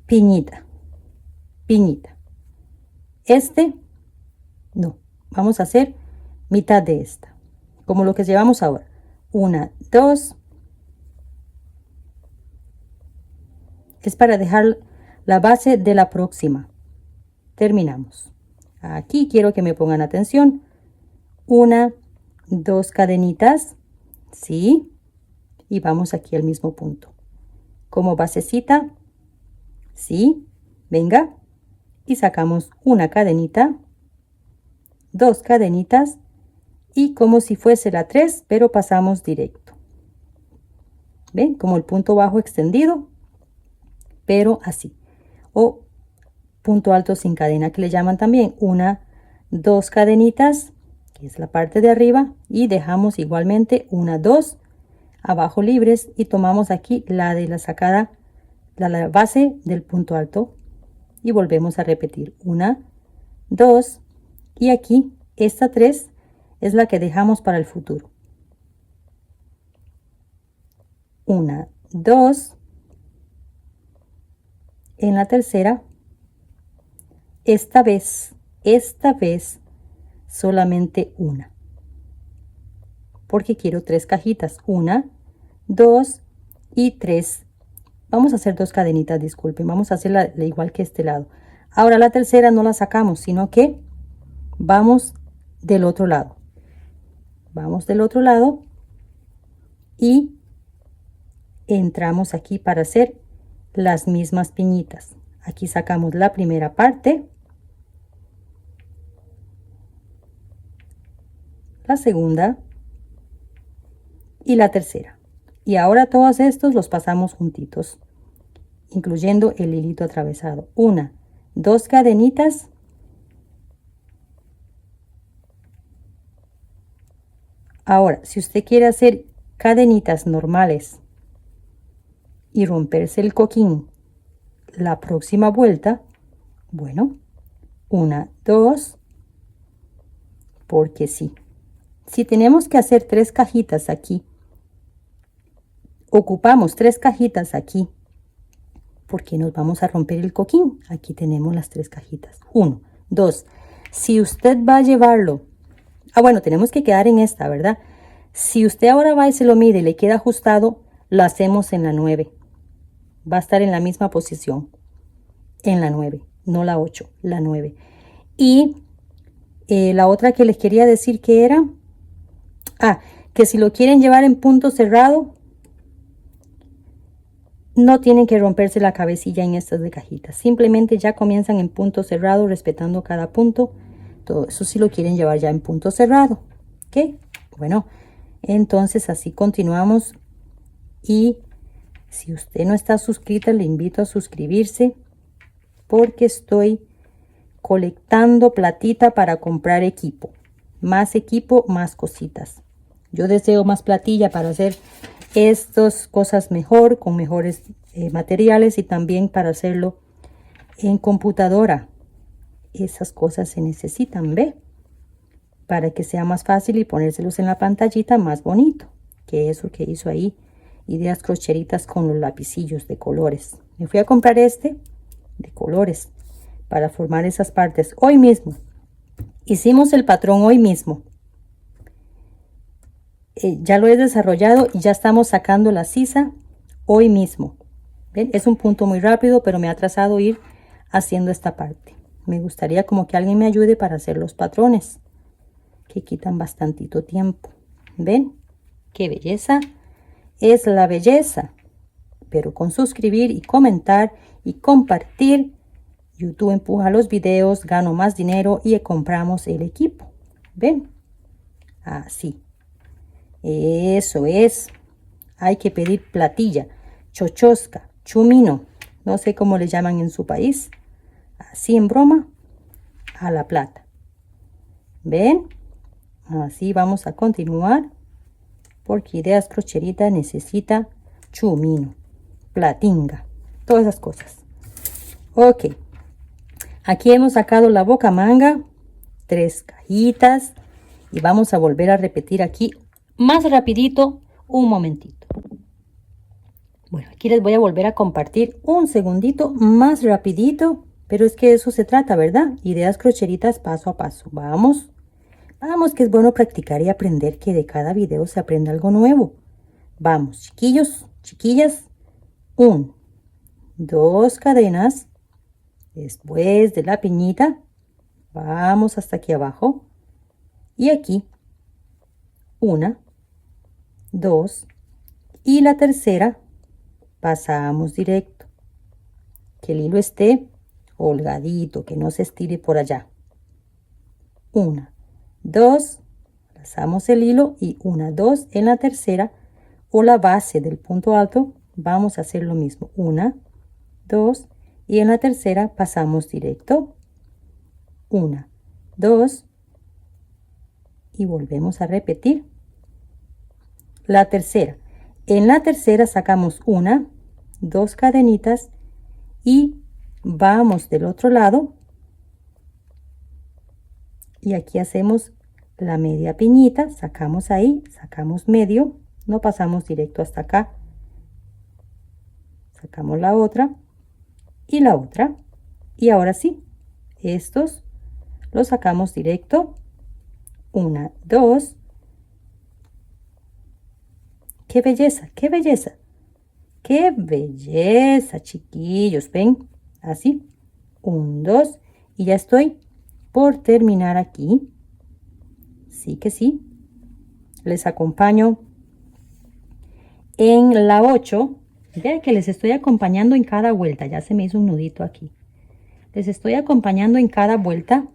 piñita. No, vamos a hacer mitad de esta, como lo que llevamos ahora. 1, 2, es para dejar la base de la próxima. Terminamos. Aquí quiero que me pongan atención. 1, 2 cadenitas, sí, y vamos aquí al mismo punto. Como basecita, sí, venga. Y sacamos una cadenita, 2 cadenitas y como si fuese la 3, pero pasamos directo. ¿Ven? Como el punto bajo extendido, pero así. O punto alto sin cadena que le llaman también. 1, 2 cadenitas, que es la parte de arriba, y dejamos igualmente 1, 2 abajo libres y tomamos aquí la de la sacada, la base del punto alto. Y volvemos a repetir 1, 2 y aquí esta 3 es la que dejamos para el futuro. 1, 2, en la tercera, esta vez solamente una, porque quiero 3 cajitas, 1, 2 y 3. Vamos a hacer 2 cadenitas, disculpen, vamos a hacerla igual que este lado. Ahora la tercera no la sacamos, sino que vamos del otro lado. Vamos del otro lado y entramos aquí para hacer las mismas piñitas. Aquí sacamos la primera parte, la segunda y la tercera. Y ahora todos estos los pasamos juntitos, incluyendo el hilito atravesado. 1, 2 cadenitas. Ahora, si usted quiere hacer cadenitas normales y romperse el coquín la próxima vuelta, bueno, 1, 2, porque sí. Si tenemos que hacer 3 cajitas aquí, ocupamos 3 cajitas aquí, porque nos vamos a romper el coquín. Aquí tenemos las 3 cajitas. 1, 2. Si usted va a llevarlo, bueno, tenemos que quedar en esta, ¿verdad? Si usted ahora va y se lo mide y le queda ajustado, lo hacemos en la 9. Va a estar en la misma posición, en la 9, no la 8, la 9. Y la otra que les quería decir que era, que si lo quieren llevar en punto cerrado, no tienen que romperse la cabecilla en estas de cajitas. Simplemente ya comienzan en punto cerrado, respetando cada punto. Todo eso si lo quieren llevar ya en punto cerrado. ¿Ok? Bueno, entonces así continuamos. Y si usted no está suscrita, le invito a suscribirse porque estoy colectando platita para comprar equipo. Más equipo, más cositas. Yo deseo más platilla para hacer estas cosas mejor, con mejores materiales y también para hacerlo en computadora. Esas cosas se necesitan, ¿ve? Para que sea más fácil y ponérselos en la pantallita más bonito. Que eso que hizo ahí. Ideas crocheritas con los lapicillos de colores. Me fui a comprar este de colores para formar esas partes hoy mismo. Hicimos el patrón hoy mismo. Ya lo he desarrollado y ya estamos sacando la sisa hoy mismo. ¿Ven? Es un punto muy rápido, pero me ha trazado ir haciendo esta parte. Me gustaría como que alguien me ayude para hacer los patrones, que quitan bastantito tiempo. ¿Ven? ¡Qué belleza! Es la belleza. Pero con suscribir y comentar y compartir, YouTube empuja los videos, gano más dinero y compramos el equipo. ¿Ven? Así. Eso es. Hay que pedir platilla, chochosca, chumino. No sé cómo le llaman en su país. Así en broma, a la plata. ¿Ven? Así vamos a continuar. Porque Ideas Crocheritas necesita chumino, platinga, todas esas cosas. Ok. Aquí hemos sacado la boca manga, 3 cajitas. Y vamos a volver a repetir aquí más rapidito un momentito. Bueno, aquí les voy a volver a compartir un segundito más rapidito, pero es que eso se trata, ¿verdad? Ideas crocheritas paso a paso. Vamos, vamos, que es bueno practicar y aprender, que de cada video se aprende algo nuevo. Vamos, chiquillos, chiquillas. 1, 2 cadenas. Después de la piñita, vamos hasta aquí abajo. Y aquí, 1, 2, y la tercera pasamos directo, que el hilo esté holgadito, que no se estire por allá. 1, 2, pasamos el hilo y 1, 2 en la tercera o la base del punto alto. Vamos a hacer lo mismo, 1, 2 y en la tercera pasamos directo, 1, 2 y volvemos a repetir la tercera. En la tercera sacamos 1, 2 cadenitas y vamos del otro lado y aquí hacemos la media piñita, sacamos ahí, sacamos medio, no pasamos directo hasta acá, sacamos la otra y la otra, y ahora sí, estos los sacamos directo, 1, 2, qué belleza, qué belleza. ¡Qué belleza, chiquillos! ¿Ven? Así. 1, 2. Y ya estoy por terminar aquí. Sí que sí. Les acompaño en la 8. Vean que les estoy acompañando en cada vuelta. Ya se me hizo un nudito aquí. Les estoy acompañando en cada vuelta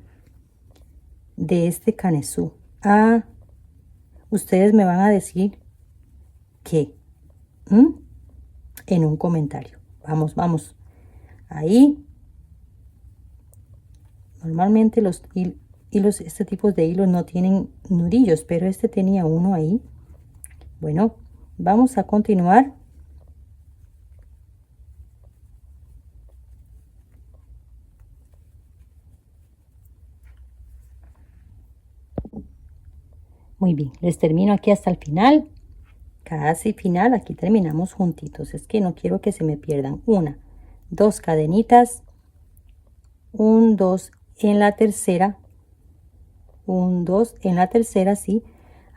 de este canesú. Ustedes me van a decir qué. En un comentario. Vamos, vamos. Ahí. Normalmente los hilos, este tipo de hilos no tienen nudillos, pero este tenía uno ahí. Bueno, vamos a continuar. Muy bien, les termino aquí hasta el final. Casi final, aquí terminamos juntitos. Es que no quiero que se me pierdan. 1, 2 cadenitas. 1, 2 en la tercera. 1, 2 en la tercera, sí.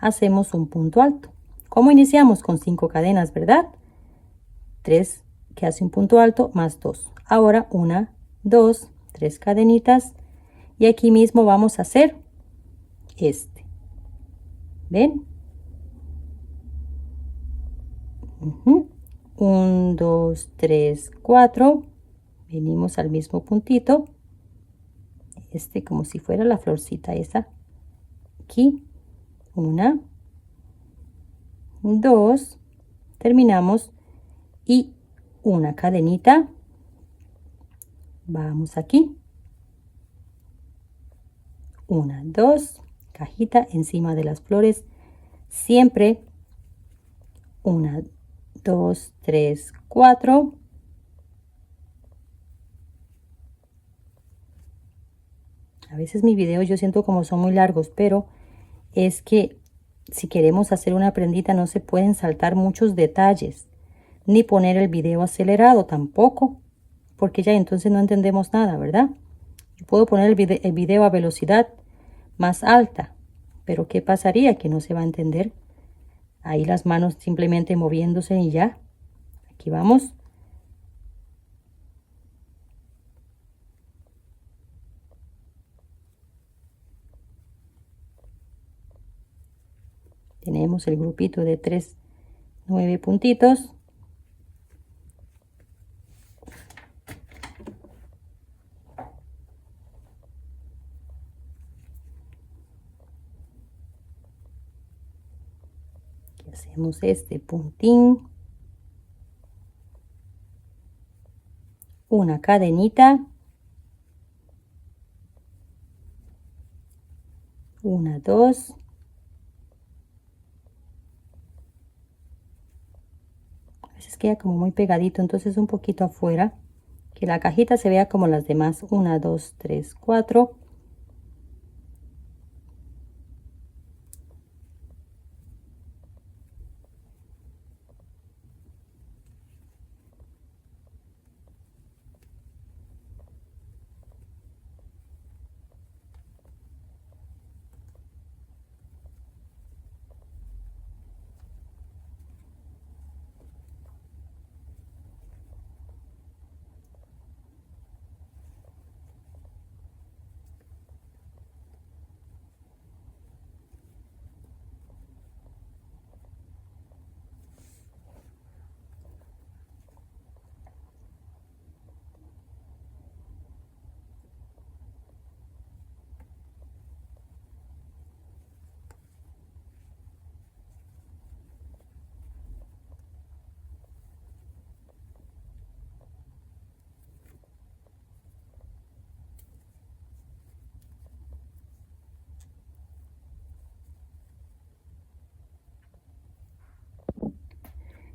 Hacemos un punto alto. ¿Cómo iniciamos? Con 5 cadenas, ¿verdad? 3 que hace un punto alto más 2. Ahora 1, 2, 3 cadenitas. Y aquí mismo vamos a hacer este. ¿Ven? 1, 2, 3, 4. Venimos al mismo puntito. como si fuera la florcita esa. Aquí, 1, 2, terminamos y una cadenita. Vamos aquí. 1, 2, cajita encima de las flores. Siempre 1, 2, 3, 4. A veces mis videos yo siento como son muy largos, pero es que si queremos hacer una prendita no se pueden saltar muchos detalles, ni poner el video acelerado tampoco, porque ya entonces no entendemos nada, ¿verdad? Yo puedo poner el video a velocidad más alta, pero ¿qué pasaría? Que no se va a entender. Ahí las manos simplemente moviéndose y ya. Aquí vamos. Tenemos el grupito de 3, 9 puntitos. Aquí hacemos este puntín. Una cadenita. 1, 2. A veces queda como muy pegadito, entonces un poquito afuera. Que la cajita se vea como las demás. 1, 2, 3, 4.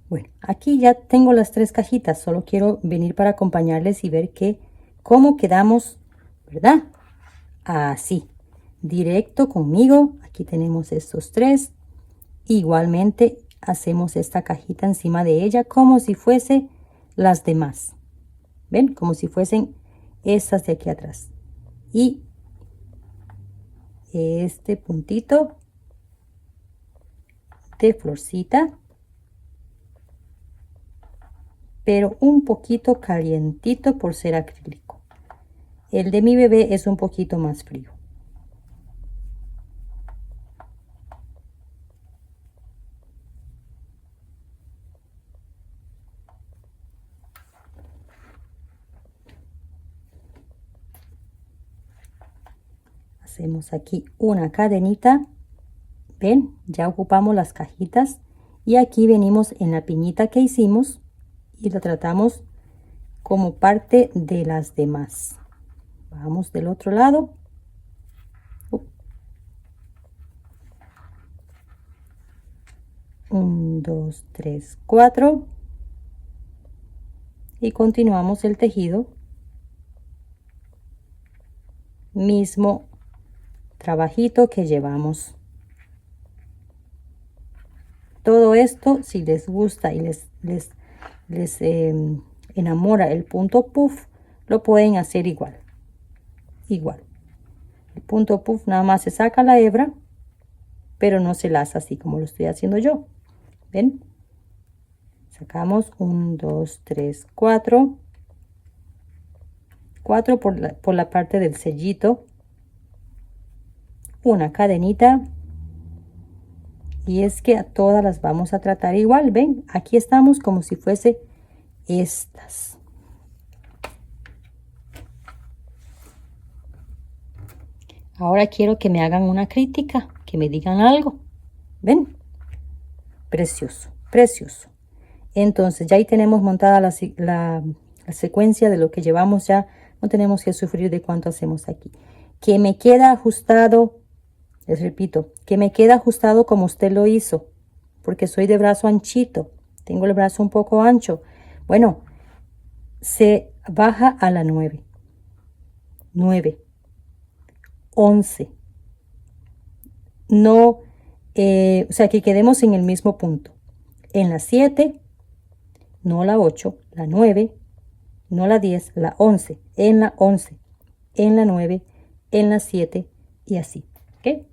Bueno, aquí ya tengo las 3 cajitas, solo quiero venir para acompañarles y ver cómo quedamos, ¿verdad? Así, directo conmigo. Aquí tenemos estos 3. Igualmente hacemos esta cajita encima de ella como si fuese las demás. ¿Ven? Como si fuesen estas de aquí atrás. Y este puntito de florcita, pero un poquito calientito por ser acrílico. El de mi bebé es un poquito más frío. Hacemos aquí una cadenita. Ven, ya ocupamos las cajitas y aquí venimos en la piñita que hicimos y la tratamos como parte de las demás. Vamos del otro lado. 1, 2, 3, 4 y continuamos el tejido. Mismo trabajito que llevamos. Todo esto, si les gusta y les enamora el punto puff, lo pueden hacer igual. El punto puff nada más se saca la hebra, pero no se laza así como lo estoy haciendo yo. ¿Ven? Sacamos 1, 2, 3, 4. 4 por la parte del sellito. Una cadenita. Y es que a todas las vamos a tratar igual. Ven, aquí estamos como si fuese estas. Ahora quiero que me hagan una crítica, que me digan algo. ¿Ven? Precioso, precioso. Entonces ya ahí tenemos montada la secuencia de lo que llevamos ya. No tenemos que sufrir de cuánto hacemos aquí. Que me queda ajustado, les repito, que me queda ajustado como usted lo hizo. Porque soy de brazo anchito. Tengo el brazo un poco ancho. Bueno, se baja a la 9. 9. 11. No, o sea, que quedemos en el mismo punto. En la 7, no la 8, la 9, no la 10, la 11, en la 11, en la 9, en la 7 y así. ¿Ok?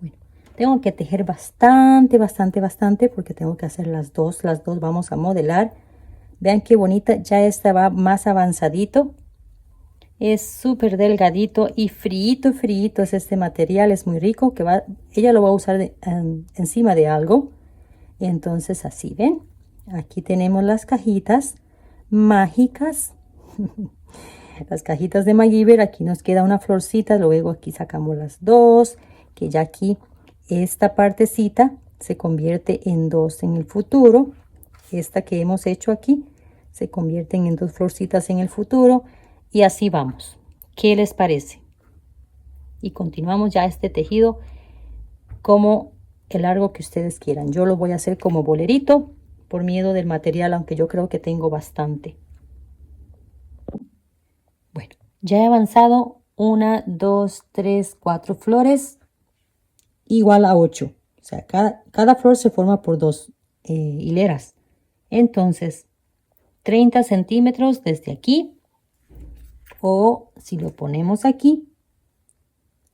Bueno, tengo que tejer bastante, bastante, bastante porque tengo que hacer las dos vamos a modelar. Vean qué bonita, ya esta va más avanzadito. Es súper delgadito y fríito, fríito es este material, es muy rico, que ella lo va a usar encima de algo. Entonces así, ¿ven? Aquí tenemos las cajitas mágicas. Las cajitas de MacGyver, aquí nos queda una florcita, luego aquí sacamos las dos, que ya aquí esta partecita se convierte en dos en el futuro. Esta que hemos hecho aquí se convierten en dos florcitas en el futuro y así vamos. ¿Qué les parece? Y continuamos ya este tejido como el largo que ustedes quieran. Yo lo voy a hacer como bolerito por miedo del material, aunque yo creo que tengo bastante. Bueno, ya he avanzado 1, 2, 3, 4 flores igual a 8. O sea, cada flor se forma por dos hileras. Entonces, 30 centímetros desde aquí, o si lo ponemos aquí,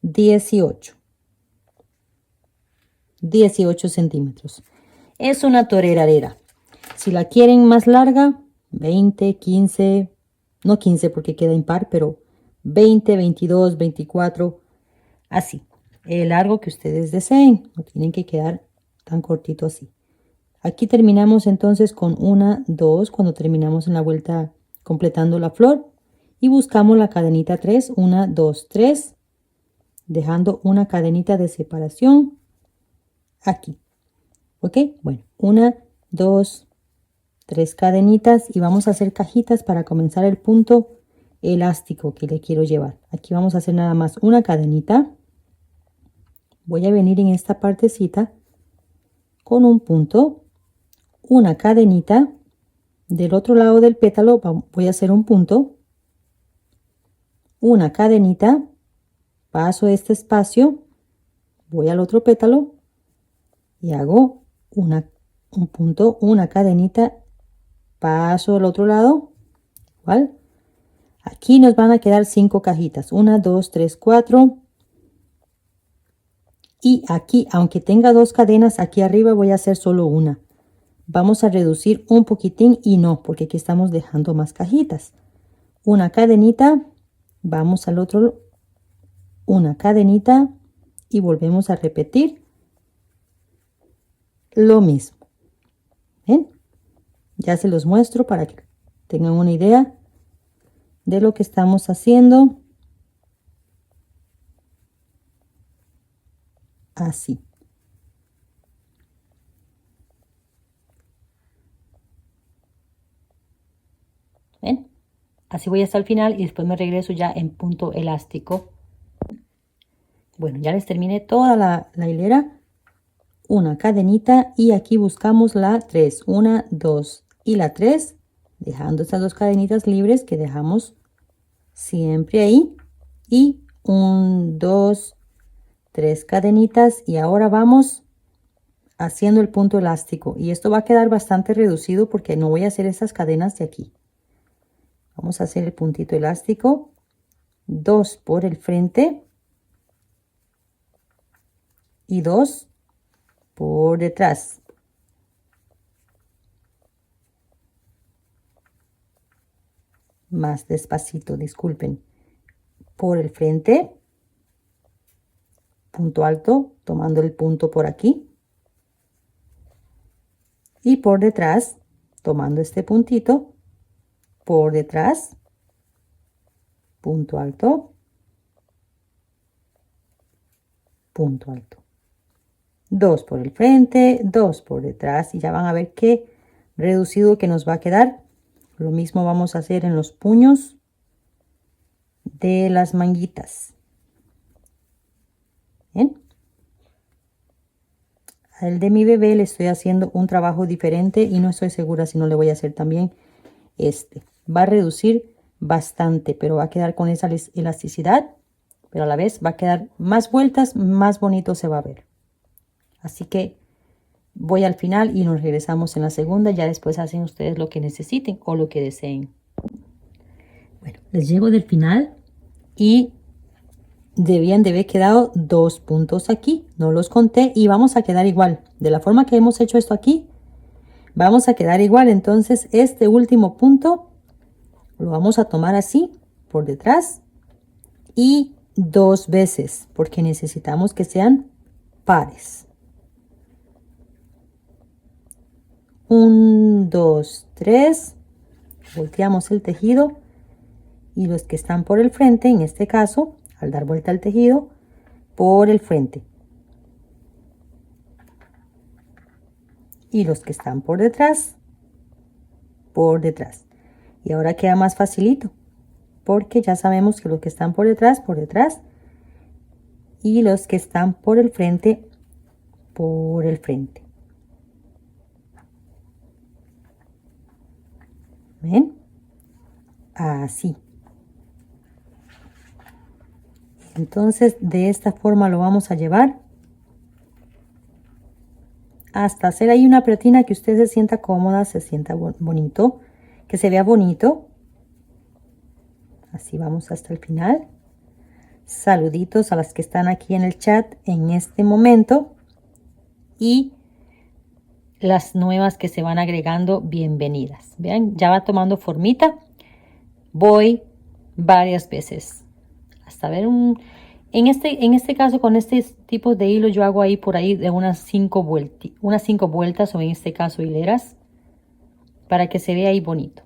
18 centímetros. Es una torerarera. Si la quieren más larga, 20, 15, no 15 porque queda impar, pero 20, 22, 24, así. El largo que ustedes deseen, no tienen que quedar tan cortito así. Aquí terminamos entonces con 1, 2, cuando terminamos en la vuelta completando la flor. Y buscamos la cadenita 3, 1, 2, 3, dejando una cadenita de separación aquí. ¿Ok? Bueno, 1, 2, 3 cadenitas y vamos a hacer cajitas para comenzar el punto elástico que le quiero llevar. Aquí vamos a hacer nada más una cadenita. Voy a venir en esta partecita con un punto, una cadenita. Del otro lado del pétalo voy a hacer un punto, una cadenita, paso este espacio, voy al otro pétalo y hago un punto, una cadenita, paso al otro lado, igual. Aquí nos van a quedar 5 cajitas, 1, 2, 3, 4. Y aquí, aunque tenga 2 cadenas, aquí arriba voy a hacer solo una. Vamos a reducir un poquitín y no, porque aquí estamos dejando más cajitas. Una cadenita, vamos al otro, una cadenita y volvemos a repetir lo mismo. ¿Ven? Ya se los muestro para que tengan una idea de lo que estamos haciendo. Así. ¿Ven? Así voy hasta el final y después me regreso ya en punto elástico. Bueno, ya les terminé toda la hilera. Una cadenita y aquí buscamos la 3. 1, 2 y la 3. Dejando estas 2 cadenitas libres que dejamos siempre ahí. Y 1, 2, 3 cadenitas. Y ahora vamos haciendo el punto elástico. Y esto va a quedar bastante reducido porque no voy a hacer estas cadenas de aquí. Vamos a hacer el puntito elástico. 2 por el frente. Y 2 por detrás. Más despacito, disculpen. Por el frente. Punto alto, tomando el punto por aquí. Y por detrás, tomando este puntito. Por detrás. Punto alto. punto alto. 2 por el frente, 2 por detrás y ya van a ver qué reducido que nos va a quedar. Lo mismo vamos a hacer en los puños de las manguitas. ¿Bien? Al de mi bebé le estoy haciendo un trabajo diferente y no estoy segura si no le voy a hacer también este. Va a reducir bastante, pero va a quedar con esa elasticidad, pero a la vez va a quedar más vueltas, más bonito se va a ver. Así que voy al final y nos regresamos en la segunda. Ya después hacen ustedes lo que necesiten o lo que deseen. Bueno, les llego del final y debían de haber quedado 2 puntos aquí. No los conté y vamos a quedar igual. De la forma que hemos hecho esto aquí, vamos a quedar igual. Entonces este último punto lo vamos a tomar así por detrás y 2 veces porque necesitamos que sean pares. 1, 2, 3. Volteamos el tejido y los que están por el frente, en este caso, al dar vuelta al tejido, por el frente. Y los que están por detrás, por detrás. Y ahora queda más facilito, porque ya sabemos que los que están por detrás, y los que están por el frente, por el frente. ¿Ven? Así. Entonces, de esta forma lo vamos a llevar hasta hacer ahí una pretina que usted se sienta cómoda, se sienta bonito, que se vea bonito. Así vamos hasta el final. Saluditos a las que están aquí en el chat en este momento y las nuevas que se van agregando, bienvenidas. Vean, ya va tomando formita. Voy varias veces hasta ver en este caso con este tipo de hilo yo hago ahí por ahí de unas 5 vueltas o en este caso hileras para que se vea ahí bonito.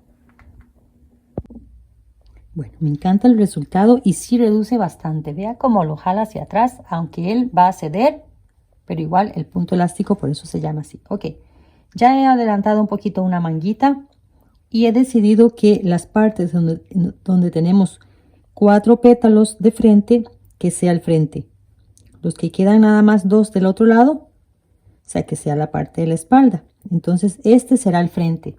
Bueno, me encanta el resultado y sí reduce bastante. Vea cómo lo jala hacia atrás, aunque él va a ceder, pero igual el punto elástico, por eso se llama así. Ok, ya he adelantado un poquito una manguita y he decidido que las partes donde tenemos 4 pétalos de frente, que sea el frente. Los que quedan nada más 2 del otro lado, o sea que sea la parte de la espalda. Entonces este será el frente.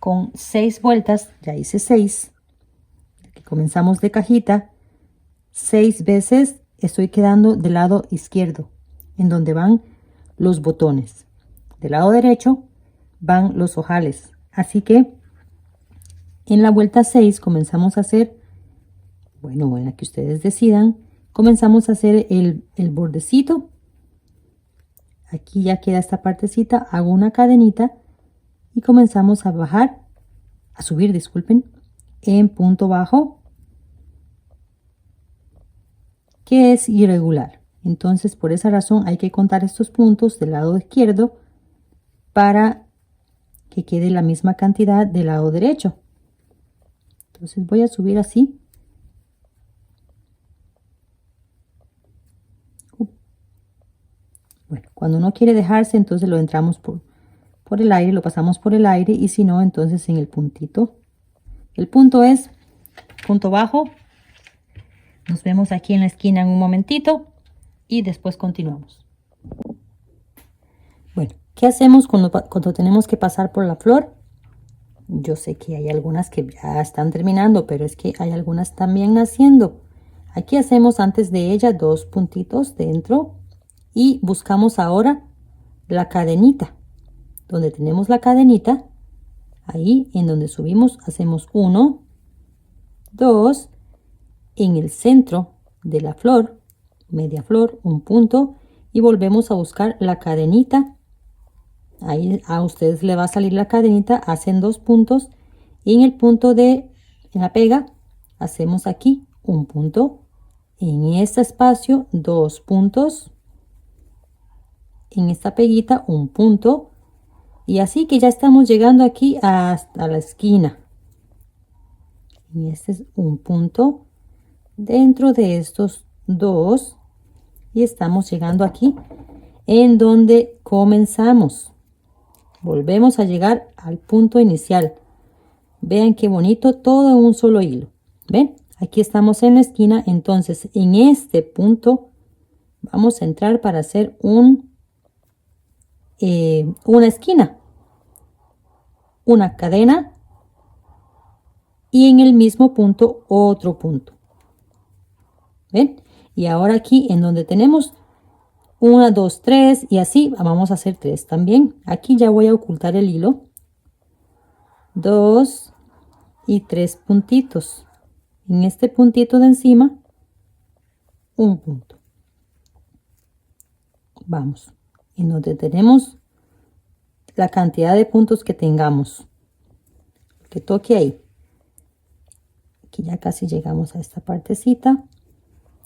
Con 6 vueltas, ya hice 6. Comenzamos de cajita. 6 veces estoy quedando del lado izquierdo, en donde van los botones. Del lado derecho van los ojales. Así que en la vuelta 6 comenzamos a hacer, bueno, en la que ustedes decidan, comenzamos a hacer el bordecito. Aquí ya queda esta partecita, hago una cadenita y comenzamos a bajar, a subir, disculpen, en punto bajo, que es irregular. Entonces, por esa razón hay que contar estos puntos del lado izquierdo para que quede la misma cantidad del lado derecho. Entonces voy a subir así. Bueno, cuando no quiere dejarse, entonces lo entramos por el aire, lo pasamos por el aire, y si no, entonces en el puntito. El punto es punto bajo. Nos vemos aquí en la esquina en un momentito y después continuamos. Bueno, ¿qué hacemos cuando tenemos que pasar por la flor? Yo sé que hay algunas que ya están terminando, pero es que hay algunas también naciendo. Aquí hacemos antes de ella 2 puntitos dentro y buscamos ahora la cadenita. Donde tenemos la cadenita, ahí en donde subimos hacemos 1, 2, en el centro de la flor, media flor, un punto, y volvemos a buscar la cadenita. Ahí a ustedes le va a salir la cadenita, hacen 2 puntos y en el punto en la pega hacemos aquí un punto, en este espacio 2 puntos, en esta peguita un punto, y así que ya estamos llegando aquí hasta la esquina. Y este es un punto dentro de estos 2, y estamos llegando aquí en donde comenzamos. Volvemos a llegar al punto inicial. Vean qué bonito, todo en un solo hilo. ¿Ven? Aquí estamos en la esquina, entonces en este punto vamos a entrar para hacer una esquina, una cadena y en el mismo punto otro punto. ¿Ven? Y ahora aquí en donde tenemos 1, 2, 3 y así vamos a hacer 3 también. Aquí ya voy a ocultar el hilo. 2 y 3 puntitos. En este puntito de encima, un punto. Vamos. En donde tenemos la cantidad de puntos que tengamos. Que toque ahí. Aquí ya casi llegamos a esta partecita.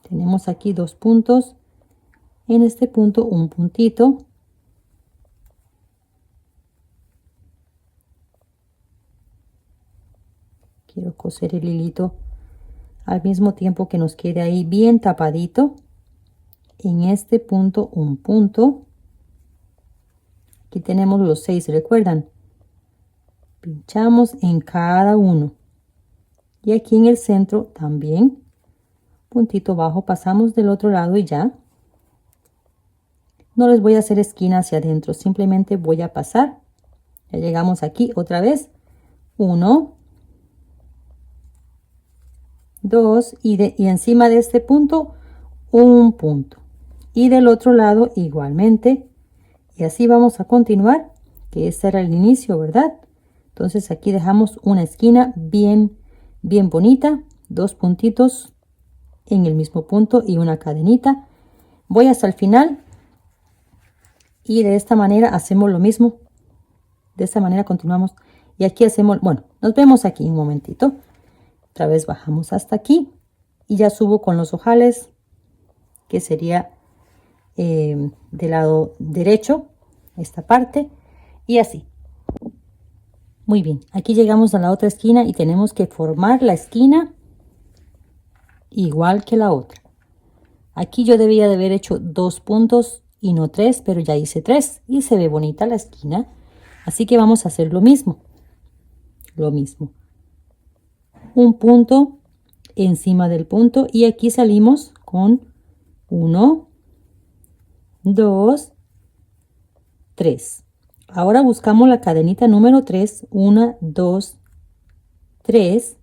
Tenemos aquí 2 puntos. En este punto un puntito. Quiero coser el hilito al mismo tiempo que nos quede ahí bien tapadito. En este punto un punto. Aquí tenemos los 6, ¿recuerdan? Pinchamos en cada uno. Y aquí en el centro también. Puntito bajo, pasamos del otro lado y ya. No les voy a hacer esquina hacia adentro, simplemente voy a pasar. Ya llegamos aquí otra vez. 1, 2 y encima de este punto un punto. Y del otro lado igualmente. Y así vamos a continuar, que este era el inicio, ¿verdad? Entonces aquí dejamos una esquina bien bonita, 2 puntitos en el mismo punto y una cadenita. Voy hasta el final y de esta manera hacemos lo mismo. De esta manera continuamos y aquí hacemos, bueno, nos vemos aquí un momentito. Otra vez bajamos hasta aquí y ya subo con los ojales, que sería del lado derecho, esta parte, y así. Muy bien, aquí llegamos a la otra esquina y tenemos que formar la esquina igual que la otra. Aquí yo debía de haber hecho 2 puntos y no 3, pero ya hice 3 y se ve bonita la esquina. Así que vamos a hacer lo mismo. Un punto encima del punto y aquí salimos con 1, 2, 3. Ahora buscamos la cadenita número 3, 1, 2, 3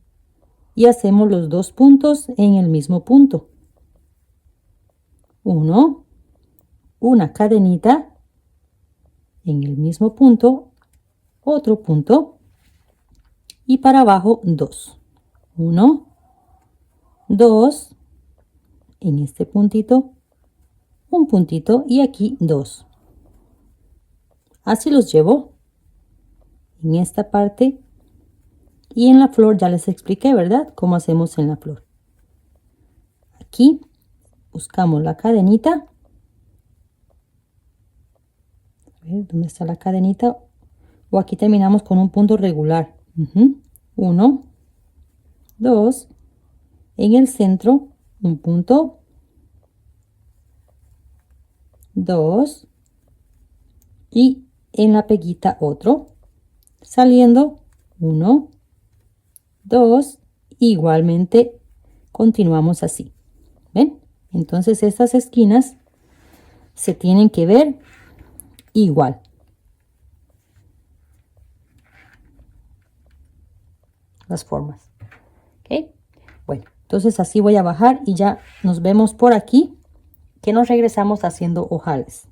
y hacemos los 2 puntos en el mismo punto. 1, una cadenita en el mismo punto, otro punto y para abajo 2. 1, 2, en este puntito, un puntito y aquí 2. Así los llevo en esta parte y en la flor ya les expliqué, ¿verdad? Cómo hacemos en la flor. Aquí buscamos la cadenita. A ver, ¿dónde está la cadenita? O aquí terminamos con un punto regular. 1, 2, en el centro un punto, 2 y en la peguita otro, saliendo 1, 2, igualmente continuamos así. ¿Ven? Entonces estas esquinas se tienen que ver igual. Las formas. ¿Ok? Bueno, entonces así voy a bajar y ya nos vemos por aquí que nos regresamos haciendo ojales.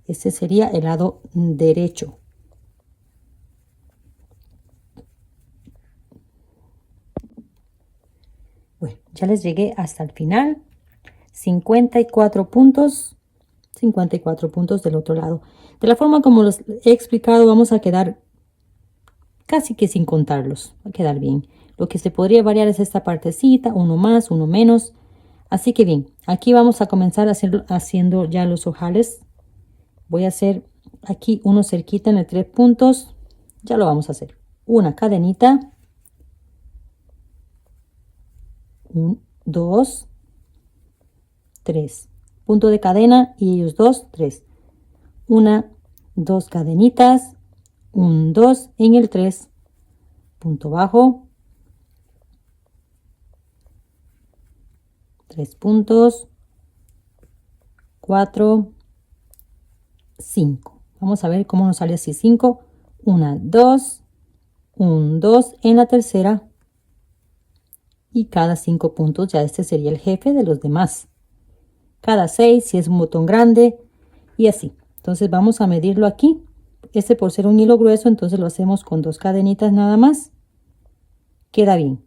Este sería el lado derecho. Bueno, ya les llegué hasta el final. 54 puntos. 54 puntos del otro lado. De la forma como los he explicado, vamos a quedar casi que sin contarlos. Va a quedar bien. Lo que se podría variar es esta partecita, uno más, uno menos. Así que bien, aquí vamos a comenzar haciendo ya los ojales. Voy a hacer aquí uno cerquita en el 3 puntos. Ya lo vamos a hacer. Una cadenita. 1, 2, 3. punto de cadena y ellos 2, 3. 1, 2 cadenitas, 1, 2 en el 3, punto bajo, 3 puntos, 4, 5. Vamos a ver cómo nos sale así. 5, 1, 2, 1, 2 en la tercera. Y cada 5 puntos ya este sería el jefe de los demás. Cada 6 si es un botón grande y así. Entonces vamos a medirlo aquí. Este por ser un hilo grueso, entonces lo hacemos con 2 cadenitas nada más. Queda bien.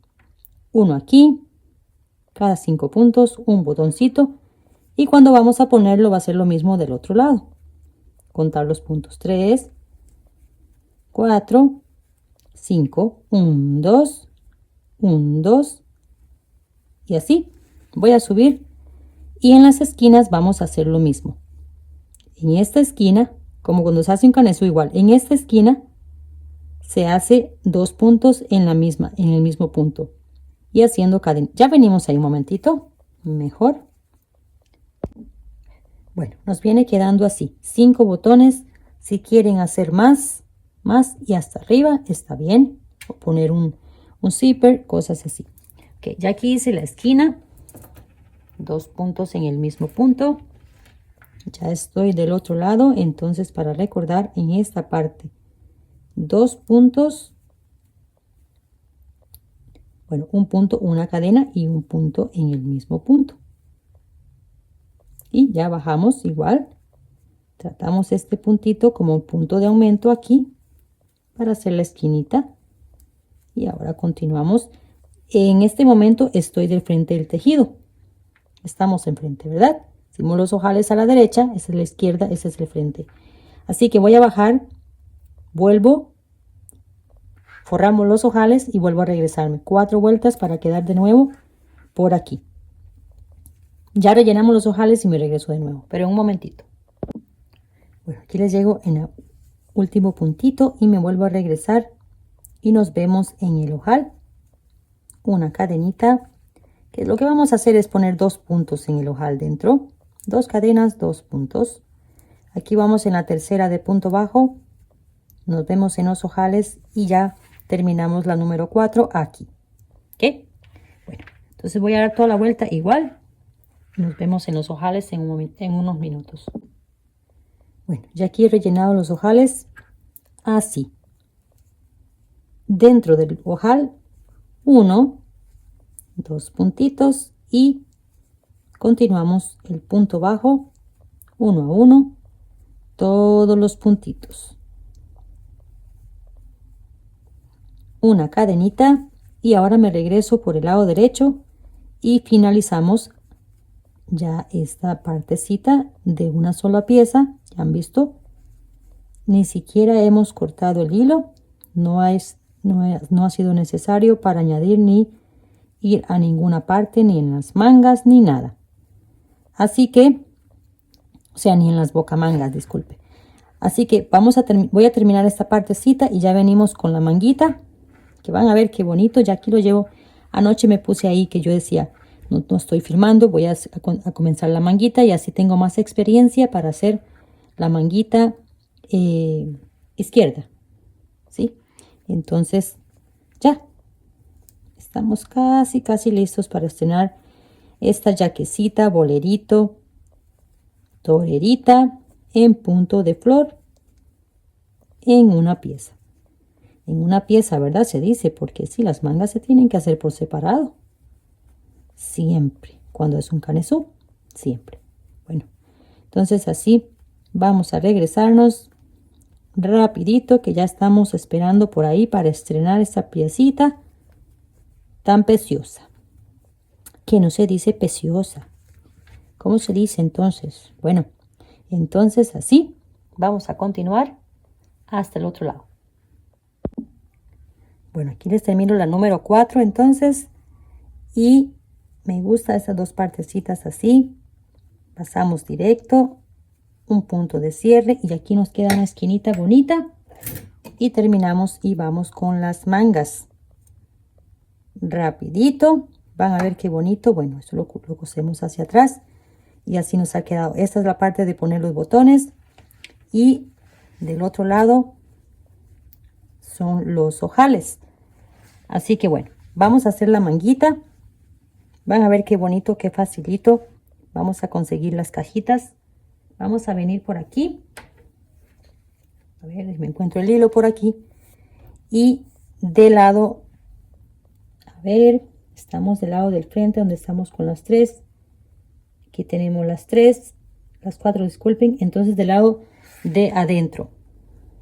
Uno aquí. Cada 5 puntos, un botoncito. Y cuando vamos a ponerlo va a ser lo mismo del otro lado. Contar los puntos. 3, 4, 5, 1, 2, 1, 2. Y así. Voy a subir. Y en las esquinas vamos a hacer lo mismo. En esta esquina, como cuando se hace un canesú igual, en esta esquina se hace 2 puntos en el mismo punto. Y haciendo cadena. Ya venimos ahí un momentito. Mejor. Bueno, nos viene quedando así. 5 botones. Si quieren hacer más y hasta arriba, está bien. O poner un zipper, cosas así. Ok, ya aquí hice la esquina. 2 puntos en el mismo punto. Ya estoy del otro lado. Entonces, para recordar, en esta parte, 2 puntos. Bueno, un punto, una cadena y un punto en el mismo punto. Y ya bajamos igual. Tratamos este puntito como un punto de aumento aquí para hacer la esquinita. Y ahora continuamos. En este momento estoy del frente del tejido. Estamos enfrente, ¿verdad? Hicimos los ojales a la derecha, esa es la izquierda, ese es el frente. Así que voy a bajar, vuelvo, forramos los ojales y vuelvo a regresarme. 4 vueltas para quedar de nuevo por aquí. Ya rellenamos los ojales y me regreso de nuevo, pero en un momentito. Bueno, aquí les llego en el último puntito y me vuelvo a regresar y nos vemos en el ojal. Una cadenita, que lo que vamos a hacer es poner 2 puntos en el ojal dentro. 2 cadenas, 2 puntos. Aquí vamos en la tercera de punto bajo. Nos vemos en los ojales y ya terminamos la número 4 aquí. ¿Ok? Bueno, entonces voy a dar toda la vuelta igual. Nos vemos en los ojales en unos minutos. Bueno, ya aquí he rellenado los ojales así. Dentro del ojal, 1, 2 puntitos y continuamos el punto bajo, 1 a 1, todos los puntitos. Una cadenita y ahora me regreso por el lado derecho y finalizamos ya esta partecita de una sola pieza. ¿Ya han visto? Ni siquiera hemos cortado el hilo. No ha sido necesario para añadir ni ir a ninguna parte, ni en las mangas, ni nada. Así que, o sea, ni en las bocamangas, disculpe. Así que voy a terminar esta partecita y ya venimos con la manguita, que van a ver qué bonito. Ya aquí lo llevo. Anoche me puse ahí que yo decía, no estoy filmando, voy a comenzar la manguita y así tengo más experiencia para hacer la manguita izquierda, ¿sí? Entonces, ya estamos casi listos para estrenar esta jaquecita, bolerito, torerita en punto de flor en una pieza. En una pieza, ¿verdad? Se dice, porque si las mangas se tienen que hacer por separado. Siempre, cuando es un canesú, siempre. Bueno, entonces así vamos a regresarnos rapidito, que ya estamos esperando por ahí para estrenar esta piecita tan preciosa. Que no se dice preciosa. ¿Cómo se dice entonces? Bueno, entonces así vamos a continuar hasta el otro lado. Bueno, aquí les termino la número 4 entonces. Y me gusta estas 2 partecitas así. Pasamos directo, un punto de cierre y aquí nos queda una esquinita bonita. Y terminamos y vamos con las mangas. Rapidito. Van a ver qué bonito. Bueno, esto lo cosemos hacia atrás. Y así nos ha quedado. Esta es la parte de poner los botones. Y del otro lado son los ojales. Así que bueno, vamos a hacer la manguita. Van a ver qué bonito, qué facilito. Vamos a conseguir las cajitas. Vamos a venir por aquí. A ver, me encuentro el hilo por aquí. Y del lado, a ver, estamos del lado del frente donde estamos con las tres. Aquí tenemos las tres, las cuatro, disculpen. Entonces del lado de adentro.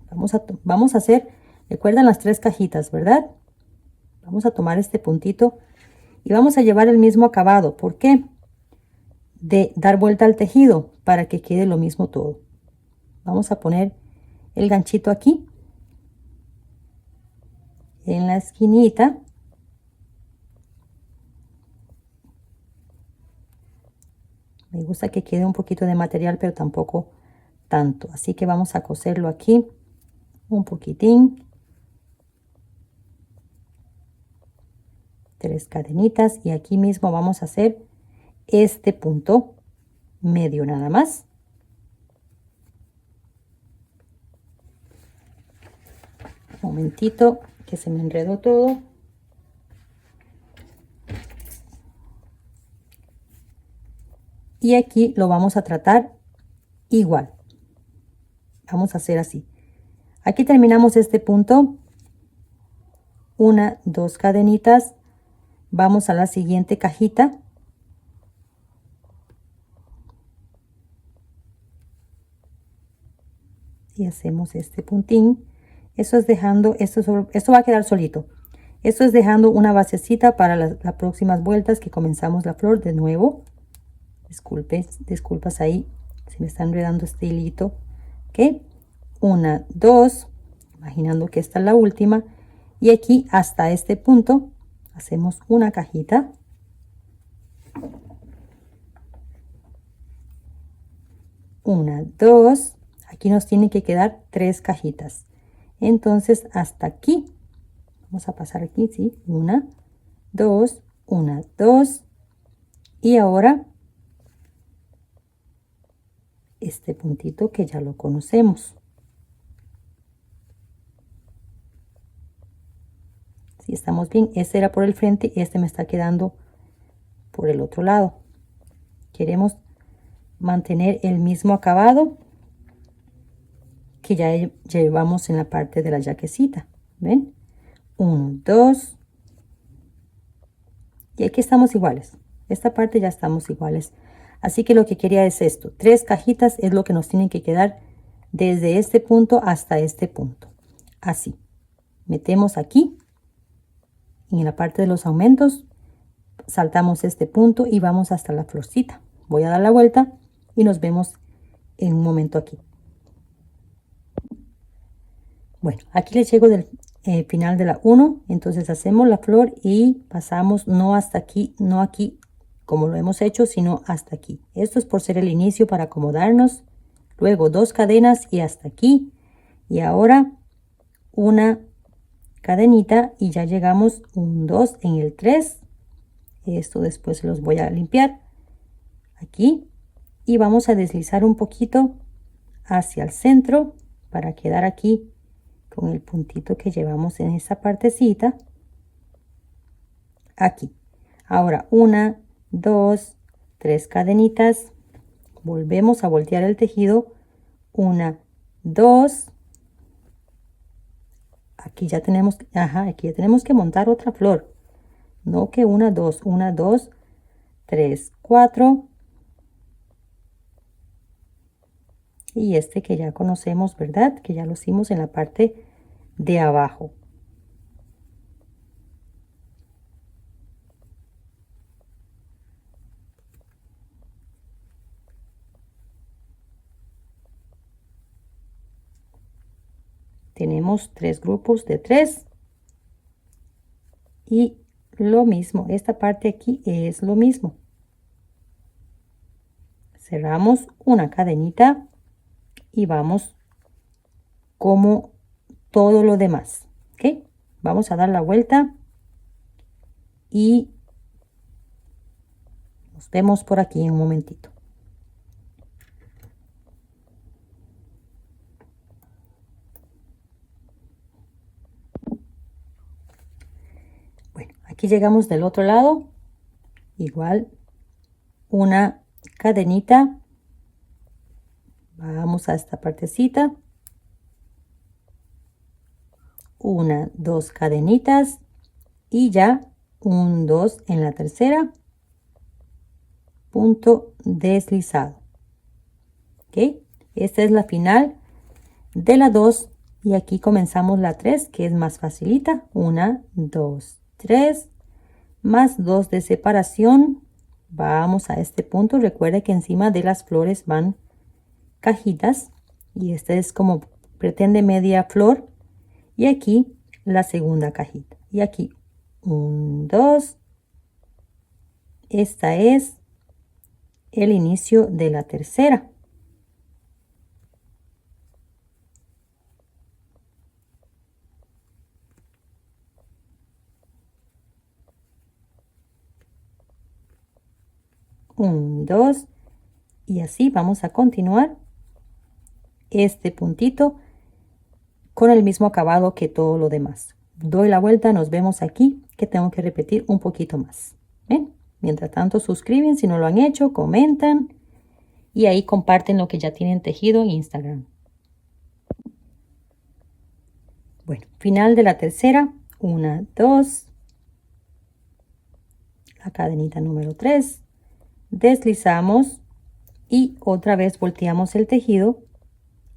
Vamos a hacer, recuerdan las tres cajitas, ¿verdad? Vamos a tomar este puntito y vamos a llevar el mismo acabado. ¿Por qué? De dar vuelta al tejido para que quede lo mismo todo. Vamos a poner el ganchito aquí en la esquinita. Me gusta que quede un poquito de material, pero tampoco tanto. Así que vamos a coserlo aquí un poquitín. 3 cadenitas y aquí mismo vamos a hacer este punto medio nada más. Un momentito que se me enredó todo. Y aquí lo vamos a tratar igual. Vamos a hacer así. Aquí terminamos este punto. 1, 2 cadenitas. Vamos a la siguiente cajita. Y hacemos este puntín. Eso es dejando, esto va a quedar solito. Esto es dejando una basecita para las próximas vueltas que comenzamos la flor de nuevo. Disculpas ahí, se me está enredando este hilito. Ok, 1, 2, imaginando que esta es la última. Y aquí hasta este punto hacemos una cajita. Una, dos. Aquí nos tienen que quedar 3 cajitas. Entonces hasta aquí. Vamos a pasar aquí, ¿sí? 1, 2, 1, 2. Y ahora este puntito que ya lo conocemos. Si estamos bien, este era por el frente, este me está quedando por el otro lado. Queremos mantener el mismo acabado que ya llevamos en la parte de la yaquecita. ¿Ven? 1, 2. Y aquí estamos iguales. Esta parte ya estamos iguales. Así que lo que quería es esto. 3 cajitas es lo que nos tienen que quedar desde este punto hasta este punto. Así. Metemos aquí. Y en la parte de los aumentos saltamos este punto y vamos hasta la florcita. Voy a dar la vuelta y nos vemos en un momento aquí. Bueno, aquí les llego del final de la 1. Entonces hacemos la flor y pasamos no hasta aquí, no aquí como lo hemos hecho, sino hasta aquí. Esto es por ser el inicio para acomodarnos. Luego 2 cadenas y hasta aquí. Y ahora una cadenita y ya llegamos 1, 2 en el 3. Esto después los voy a limpiar aquí y vamos a deslizar un poquito hacia el centro para quedar aquí con el puntito que llevamos en esa partecita aquí. Ahora 1, 2, 3 cadenitas, volvemos a voltear el tejido, 1, 2. Aquí ya tenemos, aquí ya tenemos que montar otra flor. No que 1, 2, 1, 2, 3, 4. Y este que ya conocemos, ¿verdad? Que ya lo hicimos en la parte de abajo. Tenemos 3 grupos de 3. Y lo mismo, esta parte aquí es lo mismo. Cerramos una cadenita y vamos como todo lo demás. ¿Ok? Vamos a dar la vuelta y nos vemos por aquí en un momentito. Aquí llegamos del otro lado, igual una cadenita, vamos a esta partecita, una, dos cadenitas y ya un 2 en la tercera, punto deslizado. Ok, esta es la final de la 2 y aquí comenzamos la 3, que es más facilita. 1, 2, 3, más 2 de separación. Vamos a este punto. Recuerda que encima de las flores van cajitas y este es como pretende media flor, y aquí la segunda cajita y aquí 1, 2. Esta es el inicio de la tercera. Un, dos, y así vamos a continuar este puntito con el mismo acabado que todo lo demás. Doy la vuelta, nos vemos aquí, que tengo que repetir un poquito más. ¿Ven? Mientras tanto, suscriben si no lo han hecho, comentan y ahí comparten lo que ya tienen tejido en Instagram. Bueno, final de la tercera, 1, 2, la cadenita número 3, deslizamos y otra vez volteamos el tejido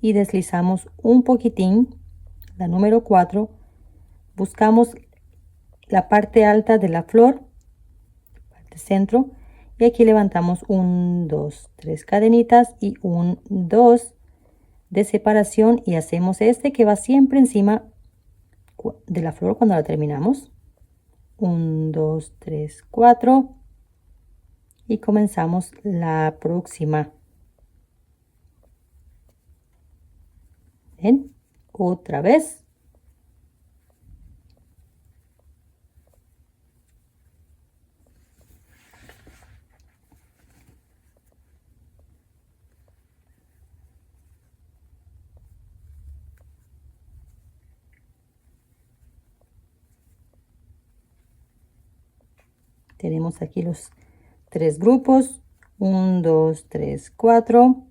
y deslizamos un poquitín, la número 4, buscamos la parte alta de la flor, parte centro, y aquí levantamos 1, 2, 3 cadenitas y 1, 2 de separación y hacemos este que va siempre encima de la flor cuando la terminamos. 1, 2, 3, 4 y comenzamos la próxima. ¿Ven? Otra vez. Tenemos aquí los 3 grupos. 1, 2, 3, 4.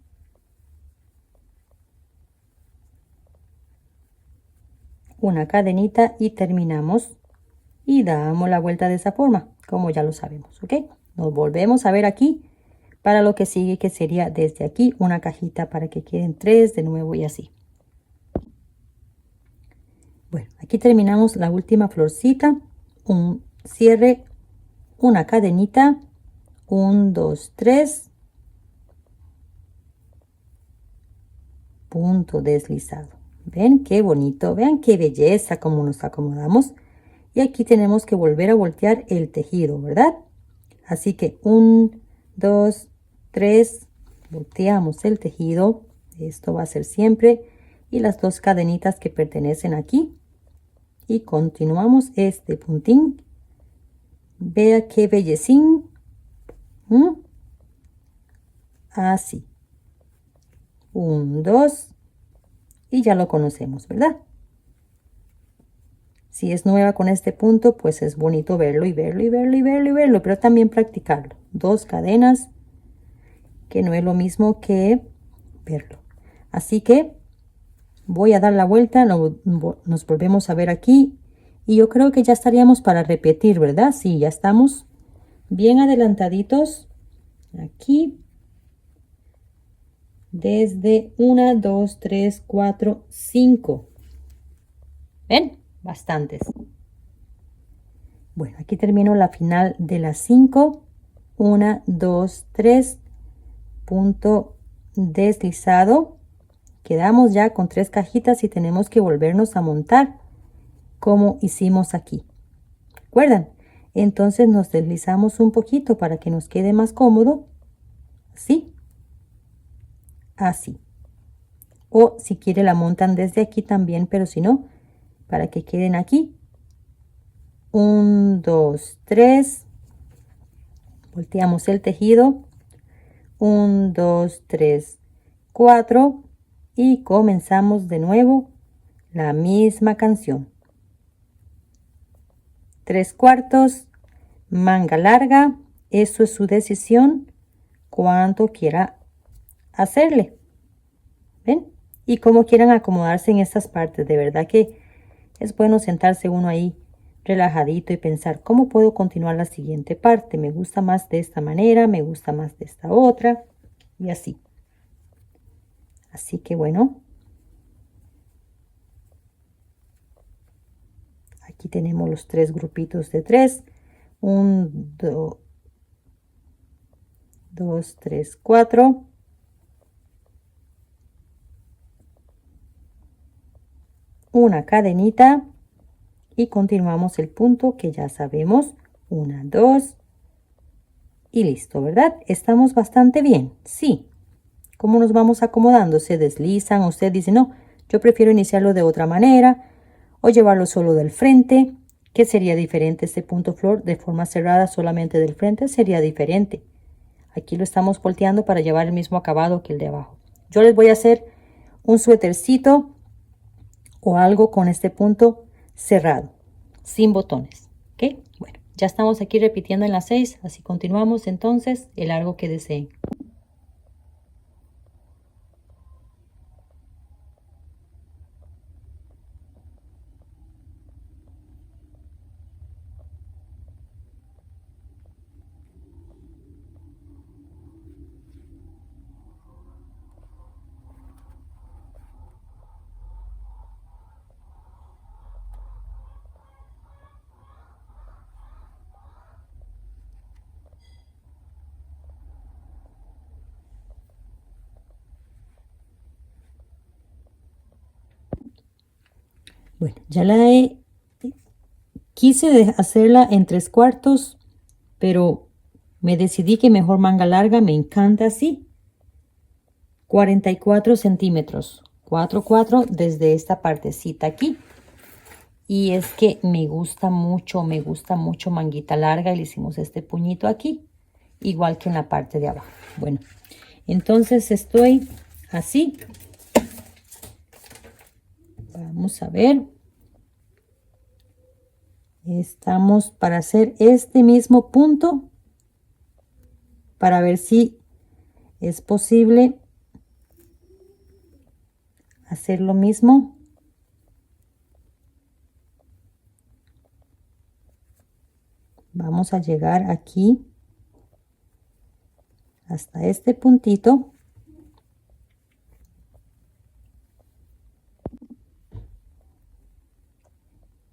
Una cadenita y terminamos y damos la vuelta de esa forma, como ya lo sabemos, ¿ok? Nos volvemos a ver aquí para lo que sigue, que sería desde aquí una cajita para que queden 3 de nuevo y así. Bueno, aquí terminamos la última florcita, un cierre, una cadenita, 1, 2, 3, punto deslizado. ¿Ven qué bonito? Vean qué belleza como nos acomodamos. Y aquí tenemos que volver a voltear el tejido, ¿verdad? Así que 1, 2, 3, volteamos el tejido. Esto va a ser siempre. Y las 2 cadenitas que pertenecen aquí. Y continuamos este puntín. Vea qué bellecín. Así. 1, 2. Y ya lo conocemos, ¿verdad? Si es nueva con este punto, pues es bonito verlo y verlo y verlo y verlo y verlo, pero también practicarlo. 2 cadenas, que no es lo mismo que verlo. Así que voy a dar la vuelta, nos volvemos a ver aquí y yo creo que ya estaríamos para repetir, ¿verdad? Sí, ya estamos bien adelantaditos aquí. Desde 1, 2, 3, 4, 5. ¿Ven? Bastantes. Bueno, aquí termino la final de las 5. 1, 2, 3, punto deslizado. Quedamos ya con 3 cajitas y tenemos que volvernos a montar como hicimos aquí. ¿Recuerdan? Entonces nos deslizamos un poquito para que nos quede más cómodo. Así. Así. O si quiere la montan desde aquí también, pero si no, para que queden aquí. 1, 2, 3. Volteamos el tejido. 1, 2, 3, 4. Y comenzamos de nuevo la misma canción. 3/4, manga larga. Eso es su decisión, cuánto quiera hacerle. ¿Ven? Y cómo quieran acomodarse en estas partes. De verdad que es bueno sentarse uno ahí relajadito y pensar cómo puedo continuar la siguiente parte. Me gusta más de esta manera, me gusta más de esta otra y así. Así que bueno, aquí tenemos los 3 grupitos de 3. 1, 2, 3, 4. Una cadenita y continuamos el punto que ya sabemos. 1, 2 y listo, ¿verdad? Estamos bastante bien. Sí. ¿Cómo nos vamos acomodando? Se deslizan. Usted dice, no, yo prefiero iniciarlo de otra manera o llevarlo solo del frente. ¿Qué sería diferente este punto flor de forma cerrada solamente del frente? Sería diferente. Aquí lo estamos volteando para llevar el mismo acabado que el de abajo. Yo les voy a hacer un suétercito o algo con este punto cerrado, sin botones. ¿Ok? Bueno, ya estamos aquí repitiendo en las 6, así continuamos entonces el largo que deseen. Bueno, ya quise hacerla en 3/4, pero me decidí que mejor manga larga, me encanta así. 44 centímetros, 4/4 desde esta partecita aquí. Y es que me gusta mucho manguita larga y le hicimos este puñito aquí, igual que en la parte de abajo. Bueno, entonces estoy así. Vamos a ver. Estamos para hacer este mismo punto para ver si es posible hacer lo mismo. Vamos a llegar aquí hasta este puntito.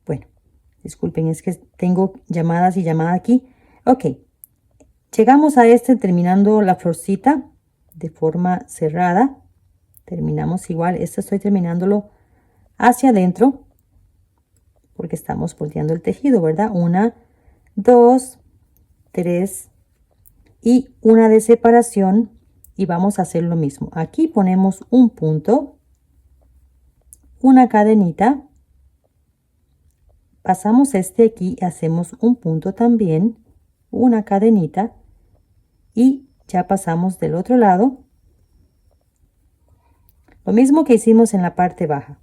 Bueno, disculpen, es que tengo llamadas y llamada aquí. Ok, llegamos a este terminando la florcita de forma cerrada. Terminamos igual, esto estoy terminándolo hacia adentro porque estamos volteando el tejido, ¿verdad? 1, 2, 3 y una de separación y vamos a hacer lo mismo. Aquí ponemos un punto, una cadenita, pasamos este aquí, hacemos un punto también, una cadenita y ya pasamos del otro lado. Lo mismo que hicimos en la parte baja.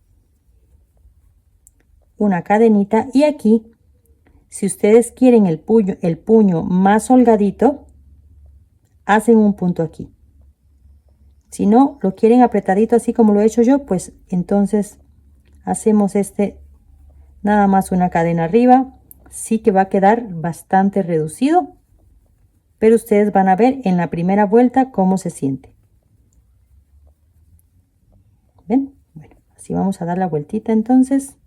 Una cadenita y aquí, si ustedes quieren el puño más holgadito, hacen un punto aquí. Si no lo quieren apretadito así como lo he hecho yo, pues entonces hacemos nada más una cadena arriba. Sí que va a quedar bastante reducido, pero ustedes van a ver en la primera vuelta cómo se siente. ¿Ven? Bueno, así vamos a dar la vueltita entonces.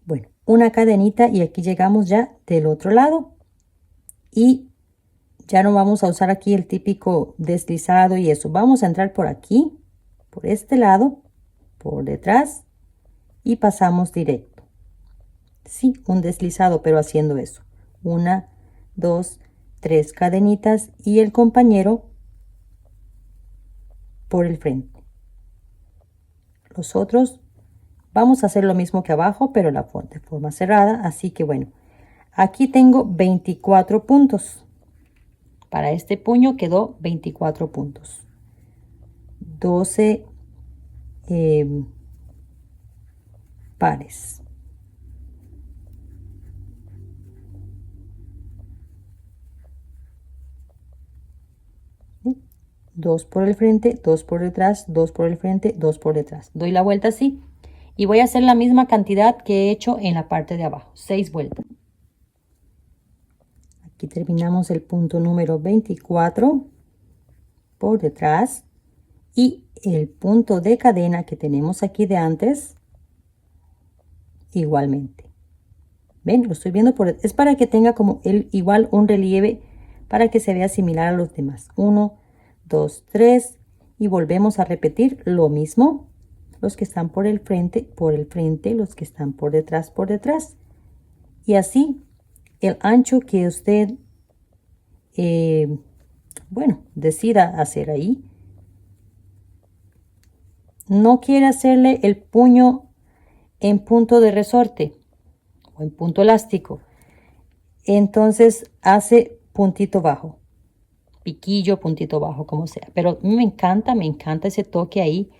Bueno, una cadenita y aquí llegamos ya del otro lado y ya no vamos a usar aquí el típico deslizado y eso. Vamos a entrar por aquí, por este lado, por detrás y pasamos directo. Sí, un deslizado, pero haciendo eso. 1, 2, 3 cadenitas y el compañero por el frente. Los otros vamos a hacer lo mismo que abajo, pero de forma cerrada. Así que bueno, Aquí tengo 24 puntos. Para este puño quedó 24 puntos. 12 pares. Dos por el frente, dos por detrás, dos por el frente, dos por detrás. Doy la vuelta así y voy a hacer la misma cantidad que he hecho en la parte de abajo, 6 vueltas. Aquí terminamos el punto número 24 por detrás y el punto de cadena que tenemos aquí de antes igualmente. ¿Ven? Lo estoy viendo por... Es para que tenga como igual un relieve para que se vea similar a los demás. 1, 2, 3 y volvemos a repetir lo mismo. Los que están por el frente, los que están por detrás, y así el ancho que usted bueno, decida hacer ahí. No quiere hacerle el puño en punto de resorte o en punto elástico, entonces hace puntito bajo, piquillo, puntito bajo, como sea. Pero me encanta ese toque ahí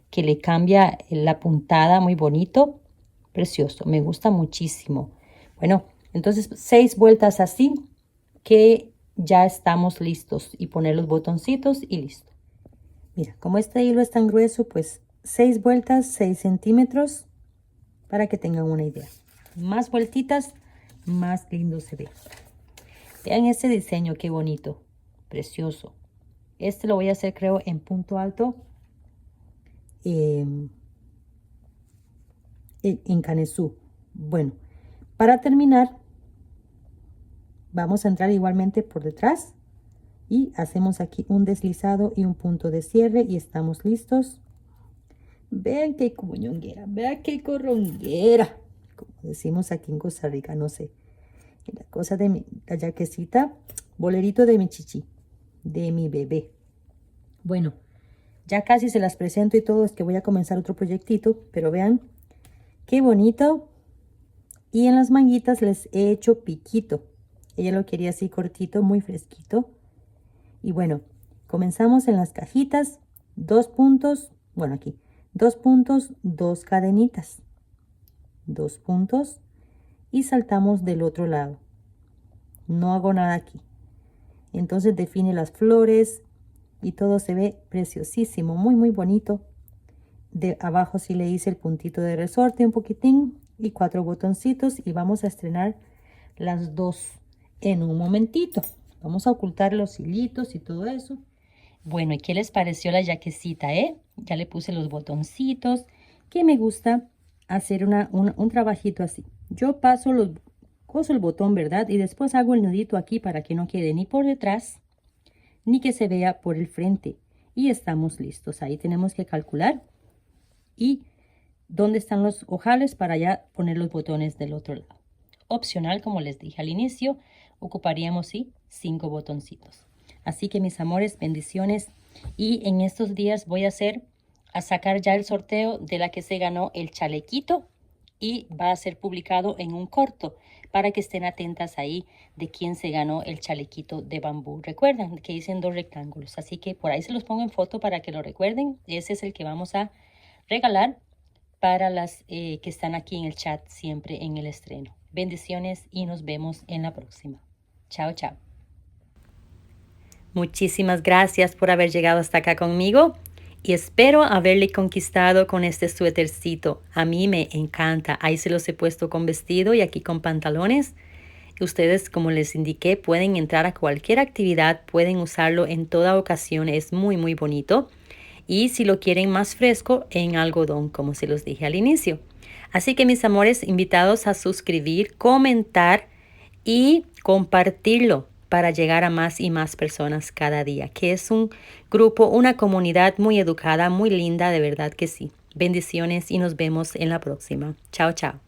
que le cambia la puntada, muy bonito, precioso, me gusta muchísimo. Bueno, entonces 6 vueltas así que ya estamos listos y poner los botoncitos y listo. Mira, como este hilo es tan grueso, pues 6 vueltas, 6 centímetros, para que tengan una idea. Más vueltitas, más lindo se ve. Vean este diseño, qué bonito, precioso. Este lo voy a hacer, creo, en punto alto, en canesú. Bueno, para terminar, vamos a entrar igualmente por detrás y hacemos aquí un deslizado y un punto de cierre y estamos listos. Vean qué comuñonguera, vean qué corronguera, como decimos aquí en Costa Rica, no sé. La cosa de la yaquecita, bolerito de mi chichi, de mi bebé. Bueno, ya casi se las presento y todo, es que voy a comenzar otro proyectito, pero vean qué bonito. Y en las manguitas les he hecho piquito. Ella lo quería así cortito, muy fresquito. Y bueno, comenzamos en las cajitas, 2 puntos, bueno aquí, 2 puntos, 2 cadenitas, 2 puntos y saltamos del otro lado. No hago nada aquí. Entonces define las flores y todo se ve preciosísimo, muy bonito. De abajo sí le hice el puntito de resorte un poquitín y 4 botoncitos y vamos a estrenar las dos en un momentito. Vamos a ocultar los hilitos y todo eso. Bueno, ¿y qué les pareció la yaquecita, Ya le puse los botoncitos, que me gusta hacer un trabajito así. Yo coso el botón, ¿verdad? Y después hago el nudito aquí para que no quede ni por detrás, ni que se vea por el frente. Y estamos listos. Ahí tenemos que calcular. Y dónde están los ojales para ya poner los botones del otro lado. Opcional, como les dije al inicio, ocuparíamos 5 botoncitos. Así que mis amores, bendiciones. Y en estos días voy a sacar ya el sorteo de la que se ganó el chalequito y va a ser publicado en un corto para que estén atentas ahí de quién se ganó el chalequito de bambú. Recuerden que hice en 2 rectángulos, así que por ahí se los pongo en foto para que lo recuerden. Ese es el que vamos a regalar para las que están aquí en el chat siempre en el estreno. Bendiciones y nos vemos en la próxima. Chao, chao. Muchísimas gracias por haber llegado hasta acá conmigo y espero haberle conquistado con este suétercito. A mí me encanta. Ahí se los he puesto con vestido y aquí con pantalones. Ustedes, como les indiqué, pueden entrar a cualquier actividad, pueden usarlo en toda ocasión. Es muy bonito. Y si lo quieren más fresco, en algodón, como se los dije al inicio. Así que mis amores, invitados a suscribir, comentar y compartirlo para llegar a más y más personas cada día, que es un grupo, una comunidad muy educada, muy linda, de verdad que sí. Bendiciones y nos vemos en la próxima. Chao, chao.